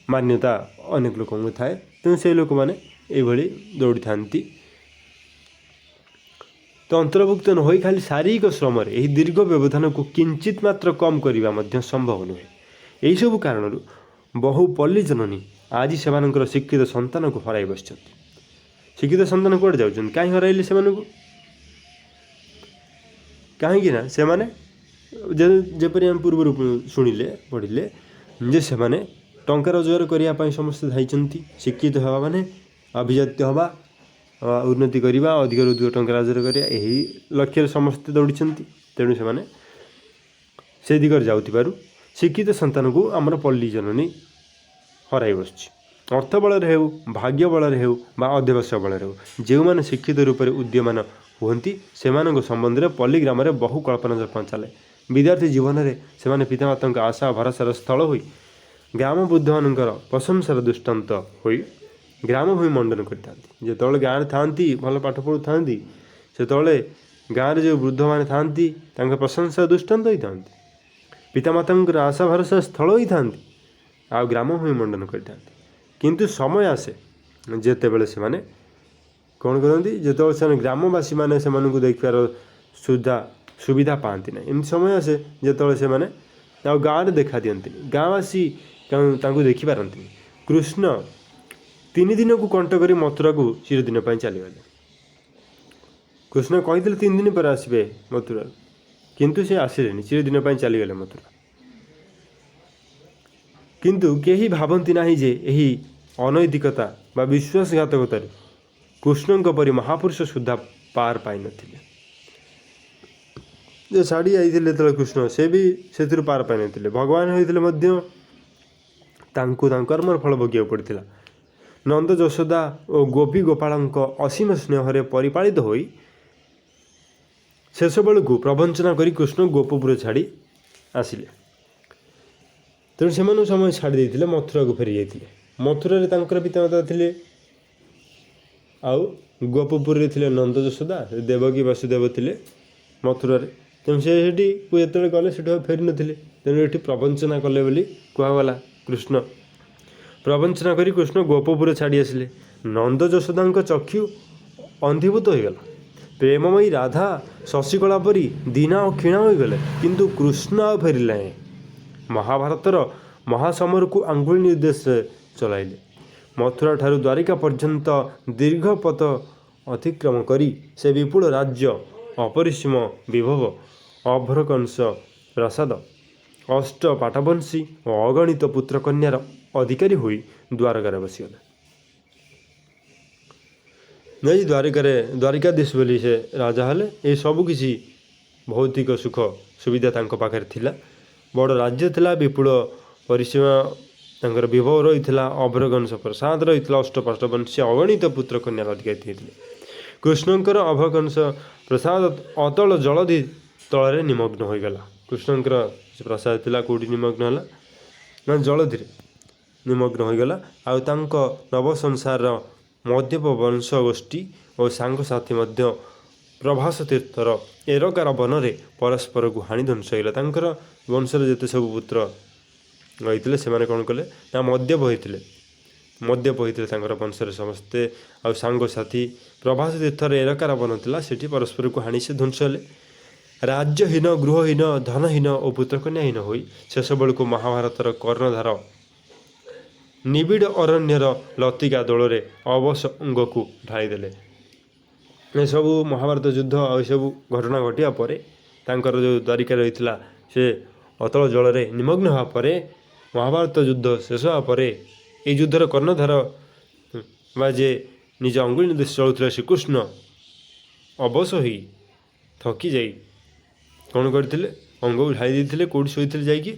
मान्यता अनेक लोक थाए तेणु से लोक मैंने ये दौड़ी था तो अंतर्भुक्त न हो खाली शारीरिक श्रम यही दीर्घ व्यवधान को किंचित मात्र कम करने संभव नुहे यही सब कारण बहु पल्ली जननी आज से शिक्षित संतान को हर बस शिक्षित संतान कौटे जाऊँ कहीं हरइले से कहीं से माने जेपरी आम पूर्व शुणिले पढ़िले जे से माने टंका रोजगार करने समस्ते धाई शिक्षित हवा माने अभिजात्य हवा उन्नति करवा अधिक अधिक टंका रोजगार करा यही लक्ष्य समस्ते दौड़ी तेणु से दिगरे जाऊँ शिक्षित संतान को आमर पल्ली जननी हर बस अर्थ बल हो भाग्य बल हो अध्यवसाय बल हो जो मैंने शिक्षित रूप से उद्यमान होती से संबंध में पल्ली ग्राम में बहु कल्पना जल्पना चले विद्यार्थी जीवन में से पितामाता आशा भरोसार स्थल हो ग्राम बुद्ध मानकर प्रशंसार दृष्टांत हो ग्राम भूमि मंडन करते जो गाँव था भल पाठ पढ़ु था से गाँव जो वृद्ध मैंने था प्रशंसा दृष्टांत होता पितामाता आशा भरोसा स्थल होता आ ग्राम भूमि मंडन करते किंतु समय आसे जिते बड़े से माने कौन करती जो से ग्रामवासी मैंने से देखार सुविधा पाती ना एमती समय आसे जो से मैंने गाँव में देखा दिखती गाँववासी देखिपारती कृष्ण 3 दिन को कंट कर मथुरा को चिरदिन चलीगले कृष्ण कही 3 दिन पर आसबे मथुरा किंतु से आसिले चिरदिन चलीगले मथुरा किंतु केही भावती ना जे यही अनैतिकता बा विश्वासघातकतार कृष्ण परी महापुरुष सुधा पार पाई नथिले ଯେ ଛାଡ଼ି ଯାଇଥିଲେ ଯେତେବେଳେ କୃଷ୍ଣ ସେ ବି ସେଥିରୁ ପାର ପାଇନଥିଲେ। ଭଗବାନ ହୋଇଥିଲେ ମଧ୍ୟ ତାଙ୍କୁ ତାଙ୍କ କର୍ମର ଫଳ ଭୋଗିବାକୁ ପଡ଼ିଥିଲା। ନନ୍ଦ ଯଶୋଦା ଓ ଗୋପୀ ଗୋପାଳଙ୍କ ଅସୀମ ସ୍ନେହରେ ପରିପାଳିତ ହୋଇ ଶେଷ ବେଳକୁ ପ୍ରବଞ୍ଚନା କରି କୃଷ୍ଣ ଗୋପପୁର ଛାଡ଼ି ଆସିଲେ। ତେଣୁ ସେମାନଙ୍କୁ ସମୟ ଛାଡ଼ି ଦେଇଥିଲେ, ମଥୁରାକୁ ଫେରି ଯାଇଥିଲେ। ମଥୁରାରେ ତାଙ୍କର ପିତାମାତା ଥିଲେ, ଆଉ ଗୋପପୁରରେ ଥିଲେ ନନ୍ଦ ଯଶୋଦା, ଦେବକୀ ବାସୁଦେବ ଥିଲେ ମଥୁରାରେ। ତେଣୁ ସେ ସେଠିକୁ ଯେତେବେଳେ ଗଲେ ସେଠୁ ଆଉ ଫେରିନଥିଲେ। ତେଣୁ ଏଠି ପ୍ରବଞ୍ଚନା କଲେ ବୋଲି କୁହାଗଲା। କୃଷ୍ଣ ପ୍ରବଞ୍ଚନା କରି କୃଷ୍ଣ ଗୋପପୁର ଛାଡ଼ି ଆସିଲେ। ନନ୍ଦ ଯଶୋଦାଙ୍କ ଚକ୍ଷୁ ଅନ୍ଧୀଭୂତ ହୋଇଗଲା। ପ୍ରେମମୟୀ ରାଧା ଶଶିକଳା ପରି ଦୀନା ଓ କ୍ଷୀଣା ହୋଇଗଲେ, କିନ୍ତୁ କୃଷ୍ଣ ଆଉ ଫେରିଲେ ନାହିଁ। ମହାଭାରତର ମହାସମରକୁ ଆଙ୍ଗୁଳି ନିର୍ଦ୍ଦେଶରେ ଚଳାଇଲେ। ମଥୁରା ଠାରୁ ଦ୍ୱାରିକା ପର୍ଯ୍ୟନ୍ତ ଦୀର୍ଘ ପଥ ଅତିକ୍ରମ କରି ସେ ବିପୁଳ ରାଜ୍ୟ, ଅପରିସୀମ ବିଭବ, ଅଭ୍ରକଂସ ପ୍ରାସାଦ, ଅଷ୍ଟ ପାଟବଂଶୀ ଓ ଅଗଣିତ ପୁତ୍ରକନ୍ୟାର ଅଧିକାରୀ ହୋଇ ଦ୍ୱାରକାରେ ବସିଗଲେ। ନାଇଁ, ଦ୍ୱାରିକାଧୀଶ ବୋଲି ସେ ରାଜା ହେଲେ। ଏସବୁ କିଛି ଭୌତିକ ସୁଖ ସୁବିଧା ତାଙ୍କ ପାଖରେ ଥିଲା। ବଡ଼ ରାଜ୍ୟ ଥିଲା, ବିପୁଳ ପରିସୀମା ତାଙ୍କର ବିଭବ ରହିଥିଲା, ଅଭ୍ରକଂସ ପ୍ରସାଦ ରହିଥିଲା, ଅଷ୍ଟପାଟବଂଶୀ ଅଗଣିତ ପୁତ୍ରକନ୍ୟାର ଅଧିକାରୀ ହେଇଥିଲେ। କୃଷ୍ଣଙ୍କର ଅଭ୍ରକଂସ ପ୍ରସାଦ ଅତଳ ଜଳଧି ତଳରେ ନିମଗ୍ନ ହୋଇଗଲା। କୃଷ୍ଣଙ୍କର ସେ ପ୍ରସାଦ ଥିଲା କେଉଁଠି ନିମଗ୍ନ ହେଲା ନା ଜଳଧିରେ ନିମଗ୍ନ ହୋଇଗଲା। ଆଉ ତାଙ୍କ ନବସଂସାରର ମଧ୍ୟପ ବଂଶ ଗୋଷ୍ଠୀ ଓ ସାଙ୍ଗସାଥି ମଧ୍ୟ ପ୍ରଭାସ ତୀର୍ଥର ଏରକାର ବନରେ ପରସ୍ପରକୁ ହାଣି ଧ୍ୱଂସ ହୋଇଗଲା। ତାଙ୍କର ବଂଶରେ ଯେତେ ସବୁ ପୁତ୍ର ରହିଥିଲେ ସେମାନେ କ'ଣ କଲେ ନା ମଦ୍ୟପ ହୋଇଥିଲେ ତାଙ୍କର ବଂଶରେ ସମସ୍ତେ। ଆଉ ସାଙ୍ଗସାଥି ପ୍ରଭାସ ତୀର୍ଥର ଏରକାର ବନ ଥିଲା, ସେଠି ପରସ୍ପରକୁ ହାଣି ସେ ଧ୍ୱଂସ ହେଲେ। ରାଜ୍ୟହୀନ, ଗୃହହୀନ, ଧନହୀନ ଓ ପୁତ୍ରକନ୍ୟାହୀନ ହୋଇ ଶେଷ ବେଳକୁ ମହାଭାରତର କର୍ଣ୍ଣଧାର ନିବିଡ଼ ଅରଣ୍ୟର ଲତିକା ଦୋଳରେ ଅବସଙ୍ଗକୁ ଢାଳିଦେଲେ। ଏସବୁ ମହାଭାରତ ଯୁଦ୍ଧ ଆଉ ଏସବୁ ଘଟଣା ଘଟିବା ପରେ ତାଙ୍କର ଯେଉଁ ଦ୍ୱାରିକା ରହିଥିଲା ସେ ଅତଳ ଜଳରେ ନିମଗ୍ନ ହେବା ପରେ, ମହାଭାରତ ଯୁଦ୍ଧ ଶେଷ ହେବା ପରେ, ଏହି ଯୁଦ୍ଧର କର୍ଣ୍ଣଧାର ବା ଯେ ନିଜ ଅଙ୍ଗୁଳି ନିର୍ଦ୍ଦେଶ ଚଳୁଥିଲା ଶ୍ରୀକୃଷ୍ଣ ଅବଶ ହୋଇ ଥକି ଯାଇ କ'ଣ କରିଥିଲେ, ଅଙ୍ଗକୁ ଢାଳି ଦେଇଥିଲେ। କେଉଁଠି ଶୋଇଥିଲେ ଯାଇକି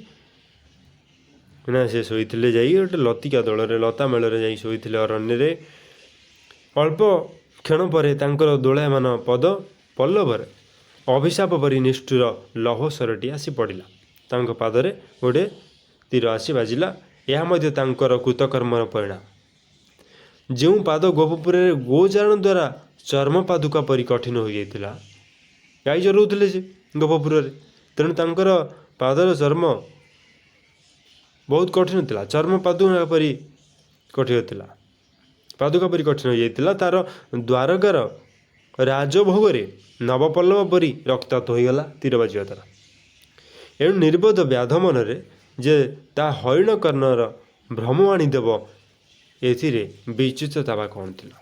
ନା ସେ ଶୋଇଥିଲେ ଯାଇକି ଗୋଟେ ଲତିକା ଦଳରେ, ଲତା ମେଳରେ ଯାଇ ଶୋଇଥିଲେ ଅରଣ୍ୟରେ। ଅଳ୍ପ କ୍ଷଣ ପରେ ତାଙ୍କର ଦୋଳାୟମାନ ପଦ ପଲ୍ଲବରେ ଅଭିଶାପ ପରି ନିଷ୍ଠୁର ଲୌହସରଟି ଆସି ପଡ଼ିଲା। ତାଙ୍କ ପାଦରେ ଗୋଟେ ତୀର ଆସି ବାଜିଲା। ଏହା ମଧ୍ୟ ତାଙ୍କର କୃତକର୍ମର ପରିଣାମ। ଯେଉଁ ପାଦ ଗୋପପୁରରେ ଗୋଚାରଣ ଦ୍ୱାରା ଚର୍ମ ପାଦୁକା ପରି କଠିନ ହୋଇଯାଇଥିଲା। ଗାଈ ଚରାଉଥିଲେ ସେ ଗୋପପୁରରେ, ତେଣୁ ତାଙ୍କର ପାଦର ଚର୍ମ ବହୁତ କଠିନ ଥିଲା। ଚର୍ମ ପାଦୁକା ପରି କଠିନ ହୋଇଯାଇଥିଲା। ତା'ର ଦ୍ୱାରକାର ରାଜଭୋଗରେ ନବପଲ୍ଲବ ପରି ରକ୍ତାକ୍ତ ହୋଇଗଲା ତୀର ବାଜିବା ଦ୍ୱାରା। ଏଣୁ ନିର୍ବୋଧ ବ୍ୟାଧ ମନରେ ଯେ ତା ହରିଣ କର୍ଣ୍ଣର ଭ୍ରମ ଆଣିଦେବ, ଏଥିରେ ବିଚିତ୍ରତା ବା କ'ଣ ଥିଲା।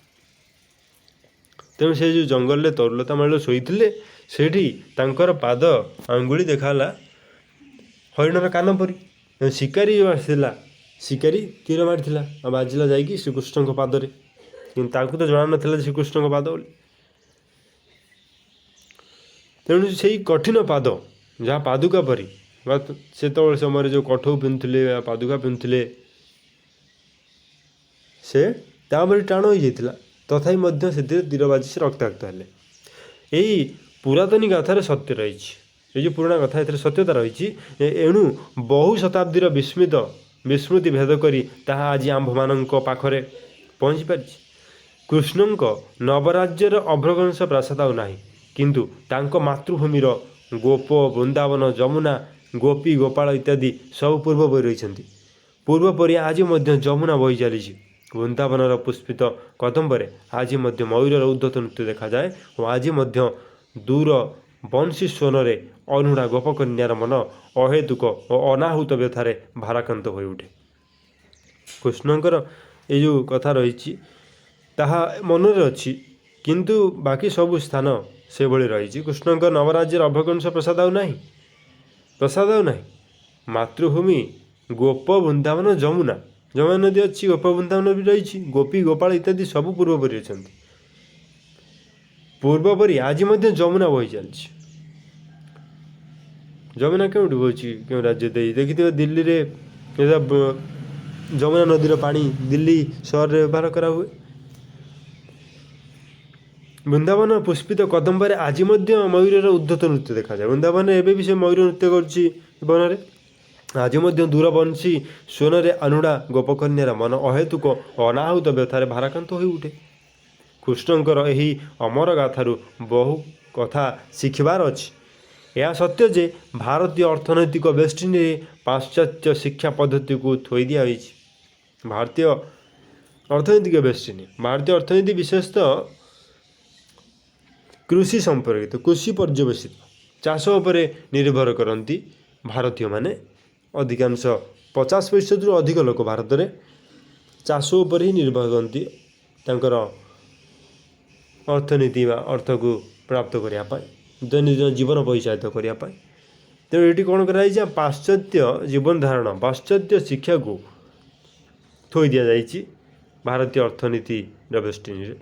ତେଣୁ ସେ ଯେଉଁ ଜଙ୍ଗଲରେ ତରୁଲତା ମେଳରେ ଶୋଇଥିଲେ, ସେଇଠି ତାଙ୍କର ପାଦ ଆଙ୍ଗୁଳି ଦେଖାହେଲା ହରିଣର କାନ ପରି। ଶିକାରୀ ଯେଉଁ ଆସିଥିଲା, ଶିକାରୀ ତୀର ମାରିଥିଲା ଆଉ ବାଜିଲା ଯାଇକି ଶ୍ରୀକୃଷ୍ଣଙ୍କ ପାଦରେ, କିନ୍ତୁ ତାଙ୍କୁ ତ ଜଣାନଥିଲା ଯେ ଶ୍ରୀକୃଷ୍ଣଙ୍କ ପାଦ ବୋଲି। ତେଣୁ ସେଇ କଠିନ ପାଦ, ଯାହା ପାଦୁକା ପରି, ବା ସେତେବେଳେ ସମୟରେ ଯେଉଁ କଠଉ ପିନ୍ଧୁଥିଲେ ବା ପାଦୁକା ପିନ୍ଧୁଥିଲେ, ସେ ତାପରେ ଟାଣ ହୋଇଯାଇଥିଲା। ତଥାପି ମଧ୍ୟ ସେଥିରେ ତୀର ବାଜି ସେ ରକ୍ତାକ୍ତ ହେଲେ। ଏହି ପୁରାତନୀ ଗାଥାରେ ସତ୍ୟ ରହିଛି। ଏ ଯେଉଁ ପୁରୁଣା କଥା, ଏଥିରେ ସତ୍ୟତା ରହିଛି। ଏଣୁ ବହୁ ଶତାବ୍ଦୀର ବିସ୍ମୃତି ଭେଦ କରି ତାହା ଆଜି ଆମ୍ଭମାନଙ୍କ ପାଖରେ ପହଞ୍ଚି ପାରିଛି। କୃଷ୍ଣଙ୍କ ନବରାଜ୍ୟର ଅଭ୍ରକଂସ ପ୍ରାସାଦ ଆଉ ନାହିଁ, କିନ୍ତୁ ତାଙ୍କ ମାତୃଭୂମିର ଗୋପ, ବୃନ୍ଦାବନ, ଯମୁନା, ଗୋପୀ, ଗୋପାଳ ଇତ୍ୟାଦି ସବୁ ପୂର୍ବ ପରି ରହିଛନ୍ତି। ପୂର୍ବ ପରି ଆଜି ମଧ୍ୟ ଯମୁନା ବହି ଚାଲିଛି। ବୃନ୍ଦାବନର ପୁଷ୍ପିତ କଦମ୍ବରେ ଆଜି ମଧ୍ୟ ମୟୂରର ଉଦ୍ଧତ ନୃତ୍ୟ ଦେଖାଯାଏ ଓ ଆଜି ମଧ୍ୟ ଦୂର ବଂଶୀ ସ୍ୱନରେ ଅନୁଡ଼ା ଗୋପକନ୍ୟାର ମନ ଅହେତୁକ ଓ ଅନାହୁତ ବ୍ୟଥାରେ ଭାରାକ୍ରାନ୍ତ ହୋଇଉଠେ। କୃଷ୍ଣଙ୍କର ଏ ଯେଉଁ କଥା ରହିଛି ତାହା ମନରେ ଅଛି, କିନ୍ତୁ ବାକି ସବୁ ସ୍ଥାନ ସେଭଳି ରହିଛି। କୃଷ୍ଣଙ୍କ ନବରାଜ୍ୟର ଅଭ୍ରକଂସ ପ୍ରସାଦ ଆଉ ନାହିଁ। ମାତୃଭୂମି ଗୋପ, ବୃନ୍ଦାବନ, ଯମୁନା ନଦୀ ଅଛି, ଗୋପ ବୃନ୍ଦାବନ ବି ରହିଛି, ଗୋପୀ, ଗୋପାଳ ଇତ୍ୟାଦି ସବୁ ପୂର୍ବପରି ଅଛନ୍ତି। ପୂର୍ବପରି ଆଜି ମଧ୍ୟ ଯମୁନା ବହି ଚାଲିଛି। ଯମୁନା କେଉଁଠି ବହୁଛି କେଉଁ ରାଜ୍ୟ ଦେଇ? ଦେଖିଥିବେ ଦିଲ୍ଲୀରେ ଯମୁନା ନଦୀର ପାଣି ଦିଲ୍ଲୀ ସହରରେ ବ୍ୟବହାର କରାହୁଏ। ବୃନ୍ଦାବନ ପୁଷ୍ପିତ କଦମ୍ବରେ ଆଜି ମଧ୍ୟ ମୟୂରର ଉଦ୍ଧତ ନୃତ୍ୟ ଦେଖାଯାଏ। ବୃନ୍ଦାବନରେ ଏବେ ବି ସେ ମୟୂର ନୃତ୍ୟ କରୁଛି ବନରେ। ଆଜି ମଧ୍ୟ ଦୂରବଂଶୀ ସ୍ୱନରେ ଅନୁଡ଼ା ଗୋପକନ୍ୟାର ମନ ଅହେତୁକ ଅନାହୁତ ବ୍ୟଥାରେ ଭାରାକ୍ରାନ୍ତ ହୋଇ ଉଠେ। କୃଷ୍ଣଙ୍କର ଏହି ଅମର ଗାଥାରୁ ବହୁ କଥା ଶିଖିବାର ଅଛି। ଏହା ସତ୍ୟ ଯେ ଭାରତୀୟ ଅର୍ଥନୈତିକ ବେଷ୍ଟିନୀରେ ପାଶ୍ଚାତ୍ୟ ଶିକ୍ଷା ପଦ୍ଧତିକୁ ଥୋଇ ଦିଆଯାଇଛି। ଭାରତୀୟ ଅର୍ଥନୈତିକ ବେଷ୍ଟିନୀ, ଭାରତୀୟ ଅର୍ଥନୀତି ବିଶେଷତଃ କୃଷି ସମ୍ପର୍କିତ, କୃଷି ପର୍ଯ୍ୟବେସିତ, ଚାଷ ଉପରେ ନିର୍ଭର କରନ୍ତି ଭାରତୀୟମାନେ। ଅଧିକାଂଶ 50%ରୁ ଅଧିକ ଲୋକ ଭାରତରେ ଚାଷ ଉପରେ ହିଁ ନିର୍ଭର କରନ୍ତି ତାଙ୍କର ଅର୍ଥନୀତି ବା ଅର୍ଥକୁ ପ୍ରାପ୍ତ କରିବା ପାଇଁ, ଦୈନନ୍ଦିନ ଜୀବନ ପରିଚାଳିତ କରିବା ପାଇଁ। ତେଣୁ ଏଠି କ'ଣ କରାଯାଇଛି? ପାଶ୍ଚାତ୍ୟ ଜୀବନ ଧାରଣ, ପାଶ୍ଚାତ୍ୟ ଶିକ୍ଷାକୁ ଥୋଇ ଦିଆଯାଇଛି ଭାରତୀୟ ଅର୍ଥନୀତିର ବେଷ୍ଟିନୀରେ।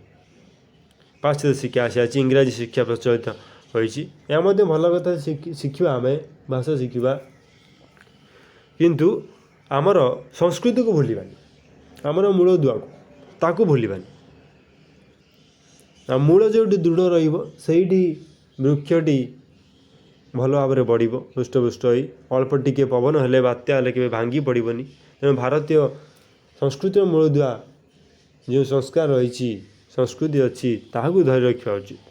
ପାଶ୍ଚାତ୍ୟ ଶିକ୍ଷା ଆସିଯାଇଛି, ଇଂରାଜୀ ଶିକ୍ଷା ପ୍ରଚଳିତ ହୋଇଛି। ଏହା ମଧ୍ୟ ଭଲ କଥା, ଶିଖିବା, ଆମେ ଭାଷା ଶିଖିବା, କିନ୍ତୁ ଆମର ସଂସ୍କୃତିକୁ ଭୁଲିବାନି, ଆମର ମୂଳଦୁଆକୁ ତାକୁ ଭୁଲିବାନି। ଆଉ ମୂଳ ଯେଉଁଠି ଦୃଢ଼ ରହିବ ସେଇଠି ବୃକ୍ଷଟି ଭଲ ଭାବରେ ବଢ଼ିବ ହୃଷ୍ଟପୃଷ୍ଟ ହୋଇ। ଅଳ୍ପ ଟିକିଏ ପବନ ହେଲେ, ବାତ୍ୟା ହେଲେ କେବେ ଭାଙ୍ଗି ପଡ଼ିବନି। ତେଣୁ ଭାରତୀୟ ସଂସ୍କୃତିର ମୂଳଦୁଆ ଯେଉଁ ସଂସ୍କାର ରହିଛି, ସଂସ୍କୃତି ଅଛି, ତାହାକୁ ଧରି ରଖିବା ଉଚିତ।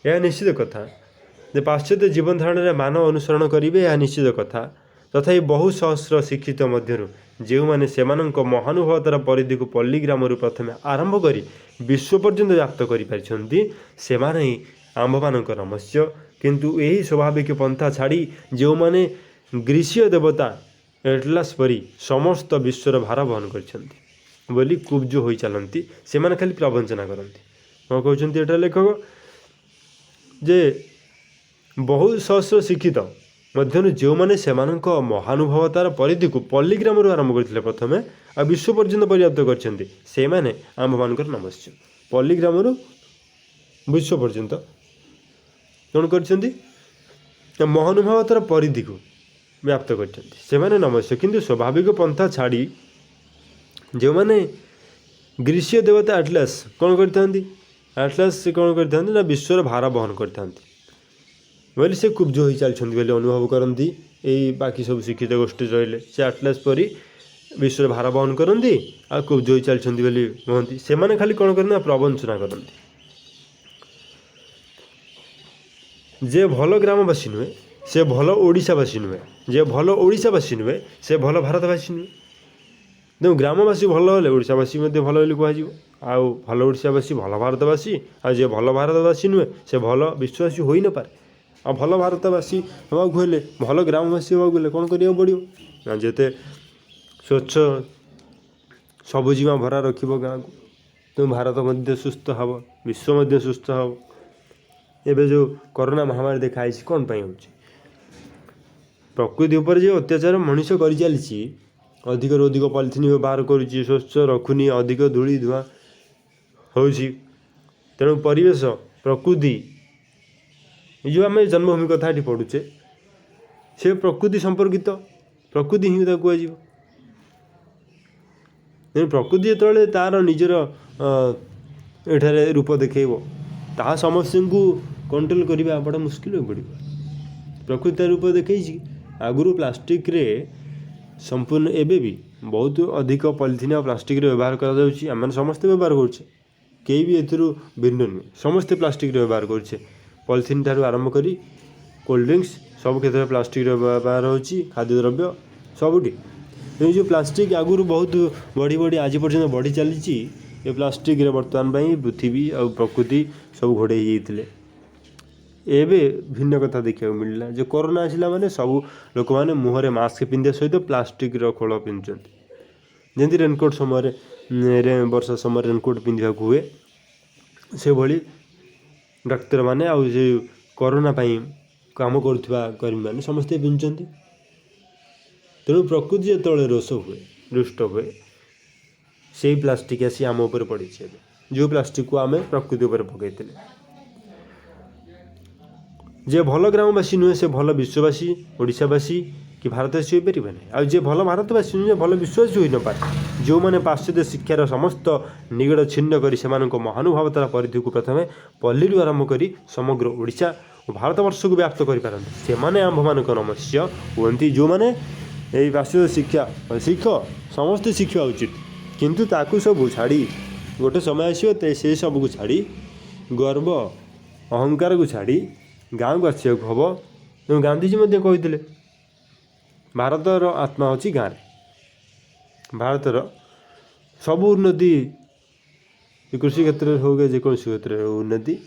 ଏହା ନିଶ୍ଚିତ କଥା ଯେ ପାଶ୍ଚାତ୍ୟ ଜୀବନ ଧାରଣରେ ମାନବ ଅନୁସରଣ କରିବେ, ଏହା ନିଶ୍ଚିତ କଥା। ତଥାପି ବହୁ ସହସ୍ର ଶିକ୍ଷିତ ମଧ୍ୟରୁ ଯେଉଁମାନେ ସେମାନଙ୍କ ମହାନୁଭବତାର ପରିଧିକୁ ପଲ୍ଲୀଗ୍ରାମରୁ ପ୍ରଥମେ ଆରମ୍ଭ କରି ବିଶ୍ୱ ପର୍ଯ୍ୟନ୍ତ ବ୍ୟାପ୍ତ କରିପାରିଛନ୍ତି, ସେମାନେ ହିଁ ଆମ୍ଭମାନଙ୍କ ନମସ୍ୟ। କିନ୍ତୁ ଏହି ସ୍ୱାଭାବିକ ପନ୍ଥା ଛାଡ଼ି ଯେଉଁମାନେ ଗ୍ରୀସୀୟ ଦେବତା ଏଟଲାସ୍ ପରି ସମସ୍ତ ବିଶ୍ୱର ଭାର ବହନ କରିଛନ୍ତି ବୋଲି କୁବ୍ଜ ହୋଇ ଚାଲନ୍ତି, ସେମାନେ ଖାଲି ପ୍ରବଞ୍ଚନା କରନ୍ତି। କ'ଣ କହୁଛନ୍ତି ଏଠାରେ ଲେଖକ? ଯେ ବହୁ ସହସ୍ର ଶିକ୍ଷିତ ମଧ୍ୟରୁ ଯେଉଁମାନେ ସେମାନଙ୍କ ମହାନୁଭବତାର ପରିଧିକୁ ପଲ୍ଲୀଗ୍ରାମରୁ ଆରମ୍ଭ କରିଥିଲେ ପ୍ରଥମେ, ଆଉ ବିଶ୍ୱ ପର୍ଯ୍ୟନ୍ତ ପର୍ଯ୍ୟାପ୍ତ କରିଛନ୍ତି, ସେମାନେ ଆମ୍ଭମାନଙ୍କର ନମସ୍ୟ। ପଲ୍ଲୀଗ୍ରାମରୁ ବିଶ୍ୱ ପର୍ଯ୍ୟନ୍ତ କ'ଣ କରିଛନ୍ତି? ମହାନୁଭବତାର ପରିଧିକୁ ବ୍ୟାପ୍ତ କରିଛନ୍ତି, ସେମାନେ ନମସ୍ୟ। କିନ୍ତୁ ସ୍ୱାଭାବିକ ପନ୍ଥା ଛାଡ଼ି ଯେଉଁମାନେ ଗ୍ରୀସୀୟ ଦେବତା ଆଟଲାସ୍ କ'ଣ କରିଥାନ୍ତି? ଆଟଲାସ୍ ସେ କ'ଣ କରିଥାନ୍ତି ନା ବିଶ୍ୱର ଭାର ବହନ କରିଥାନ୍ତି ବୋଲି ସେ କୁବ୍ଜ ହୋଇ ଚାଲିଛନ୍ତି ବୋଲି ଅନୁଭବ କରନ୍ତି। ଏଇ ବାକି ସବୁ ଶିକ୍ଷିତ ଗୋଷ୍ଠୀ ରହିଲେ ସେ ଆଟଲାସ୍ ପରି ବିଶ୍ୱର ଭାର ବହନ କରନ୍ତି ଆଉ କୁବ୍ଜ ହୋଇ ଚାଲିଛନ୍ତି ବୋଲି କୁହନ୍ତି। ସେମାନେ ଖାଲି କ'ଣ କରନ୍ତି ନା ପ୍ରବଞ୍ଚନା କରନ୍ତି। ଯେ ଭଲ ଗ୍ରାମବାସୀ ନୁହେଁ ସେ ଭଲ ଓଡ଼ିଶାବାସୀ ନୁହେଁ, ଯେ ଭଲ ଓଡ଼ିଶାବାସୀ ନୁହେଁ ସେ ଭଲ ଭାରତବାସୀ ନୁହେଁ। ତେଣୁ ଗ୍ରାମବାସୀ ଭଲ ହେଲେ ଓଡ଼ିଶାବାସୀ ମଧ୍ୟ ଭଲ ବୋଲି କୁହାଯିବ। ଆଉ ଭଲ ଓଡ଼ିଶାବାସୀ ଭଲ ଭାରତବାସୀ, ଆଉ ଯିଏ ଭଲ ଭାରତବାସୀ ନୁହେଁ ସେ ଭଲ ବିଶ୍ୱବାସୀ ହୋଇନପାରେ। ଆଉ ଭଲ ଭାରତବାସୀ ହେବାକୁ ହେଲେ, ଭଲ ଗ୍ରାମବାସୀ ହେବାକୁ ହେଲେ କ'ଣ କରିବାକୁ ପଡ଼ିବ ନା ଯେତେ ସ୍ୱଚ୍ଛ ସବୁଜିମା ଭରା ରଖିବ ଗାଁକୁ, ତେଣୁ ଭାରତ ମଧ୍ୟ ସୁସ୍ଥ ହେବ, ବିଶ୍ୱ ମଧ୍ୟ ସୁସ୍ଥ ହେବ। ଏବେ ଯେଉଁ କରୋନା ମହାମାରୀ ଦେଖାଯାଇଛି କ'ଣ ପାଇଁ ହେଉଛି? ପ୍ରକୃତି ଉପରେ ଯେଉଁ ଅତ୍ୟାଚାର ମଣିଷ କରିଚାଲିଛି, ଅଧିକରୁ ଅଧିକ ପଲିଥିନ୍ ବ୍ୟବହାର କରୁଛି, ସ୍ୱଚ୍ଛ ରଖୁନି, ଅଧିକ ଧୂଳି ଧୂଆଁ ହେଉଛି। ତେଣୁ ପରିବେଶ, ପ୍ରକୃତି, ଏ ଯେଉଁ ଆମେ ଜନ୍ମଭୂମି କଥା ଏଠି ପଢ଼ୁଛେ, ସେ ପ୍ରକୃତି ସମ୍ପର୍କିତ, ପ୍ରକୃତି ହିଁ ତାକୁ କୁହାଯିବ। ତେଣୁ ପ୍ରକୃତି ଯେତେବେଳେ ତା'ର ନିଜର ଏଠାରେ ରୂପ ଦେଖାଇବ, ତାହା ସମସ୍ତଙ୍କୁ କଣ୍ଟ୍ରୋଲ୍ କରିବା ବଡ଼ ମୁସ୍କିଲ ହୋଇପଡ଼ିବ। ପ୍ରକୃତି ତା ରୂପ ଦେଖାଇଛି। ଆଗରୁ ପ୍ଲାଷ୍ଟିକ୍ରେ ସମ୍ପୂର୍ଣ୍ଣ, ଏବେ ବି ବହୁତ ଅଧିକ ପଲିଥିନ୍ ଆଉ ପ୍ଲାଷ୍ଟିକ୍ର ବ୍ୟବହାର କରାଯାଉଛି। ଆମେ ସମସ୍ତେ ବ୍ୟବହାର କରୁଛେ, କେହି ବି ଏଥିରୁ ଭିନ୍ନ ନୁହେଁ, ସମସ୍ତେ ପ୍ଲାଷ୍ଟିକ୍ର ବ୍ୟବହାର କରୁଛେ। ପଲିଥିନ୍ ଠାରୁ ଆରମ୍ଭ କରି କୋଲ୍ଡ ଡ୍ରିଙ୍କସ୍ ସବୁ କ୍ଷେତ୍ରରେ ପ୍ଲାଷ୍ଟିକ୍ର ବ୍ୟବହାର ହେଉଛି, ଖାଦ୍ୟଦ୍ରବ୍ୟ ସବୁଠି। ଏଇ ଯେଉଁ ପ୍ଲାଷ୍ଟିକ୍ ଆଗରୁ ବହୁତ ବଢ଼ି ବଢ଼ି ଆଜି ପର୍ଯ୍ୟନ୍ତ ବଢ଼ି ଚାଲିଛି, ଏ ପ୍ଲାଷ୍ଟିକ୍ରେ ବର୍ତ୍ତମାନ ପାଇଁ ପୃଥିବୀ ଆଉ ପ୍ରକୃତି ସବୁ ଘୋଡ଼େଇ ହେଇଯାଇଥିଲେ। ଏବେ ଭିନ୍ନ କଥା ଦେଖିବାକୁ ମିଳିଲା ଯେ କରୋନା ଆସିଲା ମାନେ ସବୁ ଲୋକମାନେ ମୁହଁରେ ମାସ୍କ ପିନ୍ଧିବା ସହିତ ପ୍ଲାଷ୍ଟିକ୍ର ଖୋଳ ପିନ୍ଧୁଛନ୍ତି। ଯେମିତି ରେନକୋଟ୍ ସମୟରେ, ବର୍ଷା ସମୟରେ ରେନକୋଟ୍ ପିନ୍ଧିବାକୁ ହୁଏ, ସେଭଳି ଡାକ୍ତରମାନେ ଆଉ ସେ କରୋନା ପାଇଁ କାମ କରୁଥିବା କର୍ମୀମାନେ ସମସ୍ତେ ପିନ୍ଧୁଛନ୍ତି। ତେଣୁ ପ୍ରକୃତି ଯେତେବେଳେ ରୁଷ୍ଟ ହୁଏ, ସେଇ ପ୍ଲାଷ୍ଟିକ୍ ଆସି ଆମ ଉପରେ ପଡ଼ିଛି। ଏବେ ଯେଉଁ ପ୍ଲାଷ୍ଟିକ୍କୁ ଆମେ ପ୍ରକୃତି ଉପରେ ପକାଇଥିଲେ, जे भल ग्रामवासी नुहे से भल विश्ववासी ओडावासी कि भारतवासी हो पारे ना आ जे भल भारतवासी नुहे भल विश्वासी हो न पारे जो मैंने पाश्चात्य शिक्षार समस्त निगड़ छिन्न कर महानुभावतार परिधि को प्रथम पल्ली आरंभ कर समग्र ओडिशा और भारतवर्ष को व्याप्त करें आम्भमान नमस्या हमें जो मैंने यही पाश्चात्य शिक्षा शिख समस्ते शिखा उचित किंतु ताकू सब छाड़ी गोटे समय आसो से सब को छाड़ी गर्व अहंकार को छाड़ी गाँव को आसवाक हम तेणु गांधीजी कहते भारतर आत्मा अच्छी गाँव भारतर सब उन्नति कृषि क्षेत्र में हो जेको क्षेत्र में उन्नति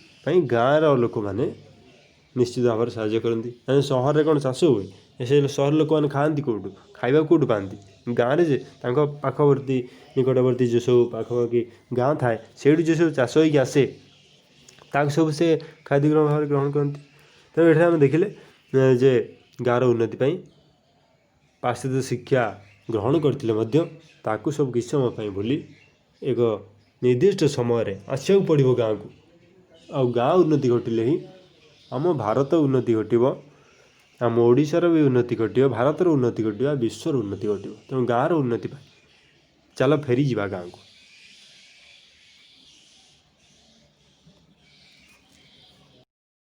गाँव लोक मैंने निश्चित भाव में साहय करती सहर में कौन चाष हुए से सहर लोक मैंने खाती कौटू खावा कौटू पाती गाँव में पाखवर्ती निकटवर्ती जो सब पाखपाखी गाँव थाए से जो सब चाष होगी आसे ताक सब से खाद्य ग्रहण भाव ग्रहण करती तेणु ये आम देखिले जे गाँव उन्नति पाश्चात्य शिक्षा ग्रहण करते ताकू सब किसी समय बोली एक निर्दिष्ट समय आसवाक पड़ो गाँव को आ गाँव उन्नति घटिले ही आम भारत उन्नति घटो आम ओडिशार भी उन्नति घटो भारतर उन्नति घटो विश्वर उन्नति घटो तेणु गाँव उन्नति चल फेरी जा गाँव को।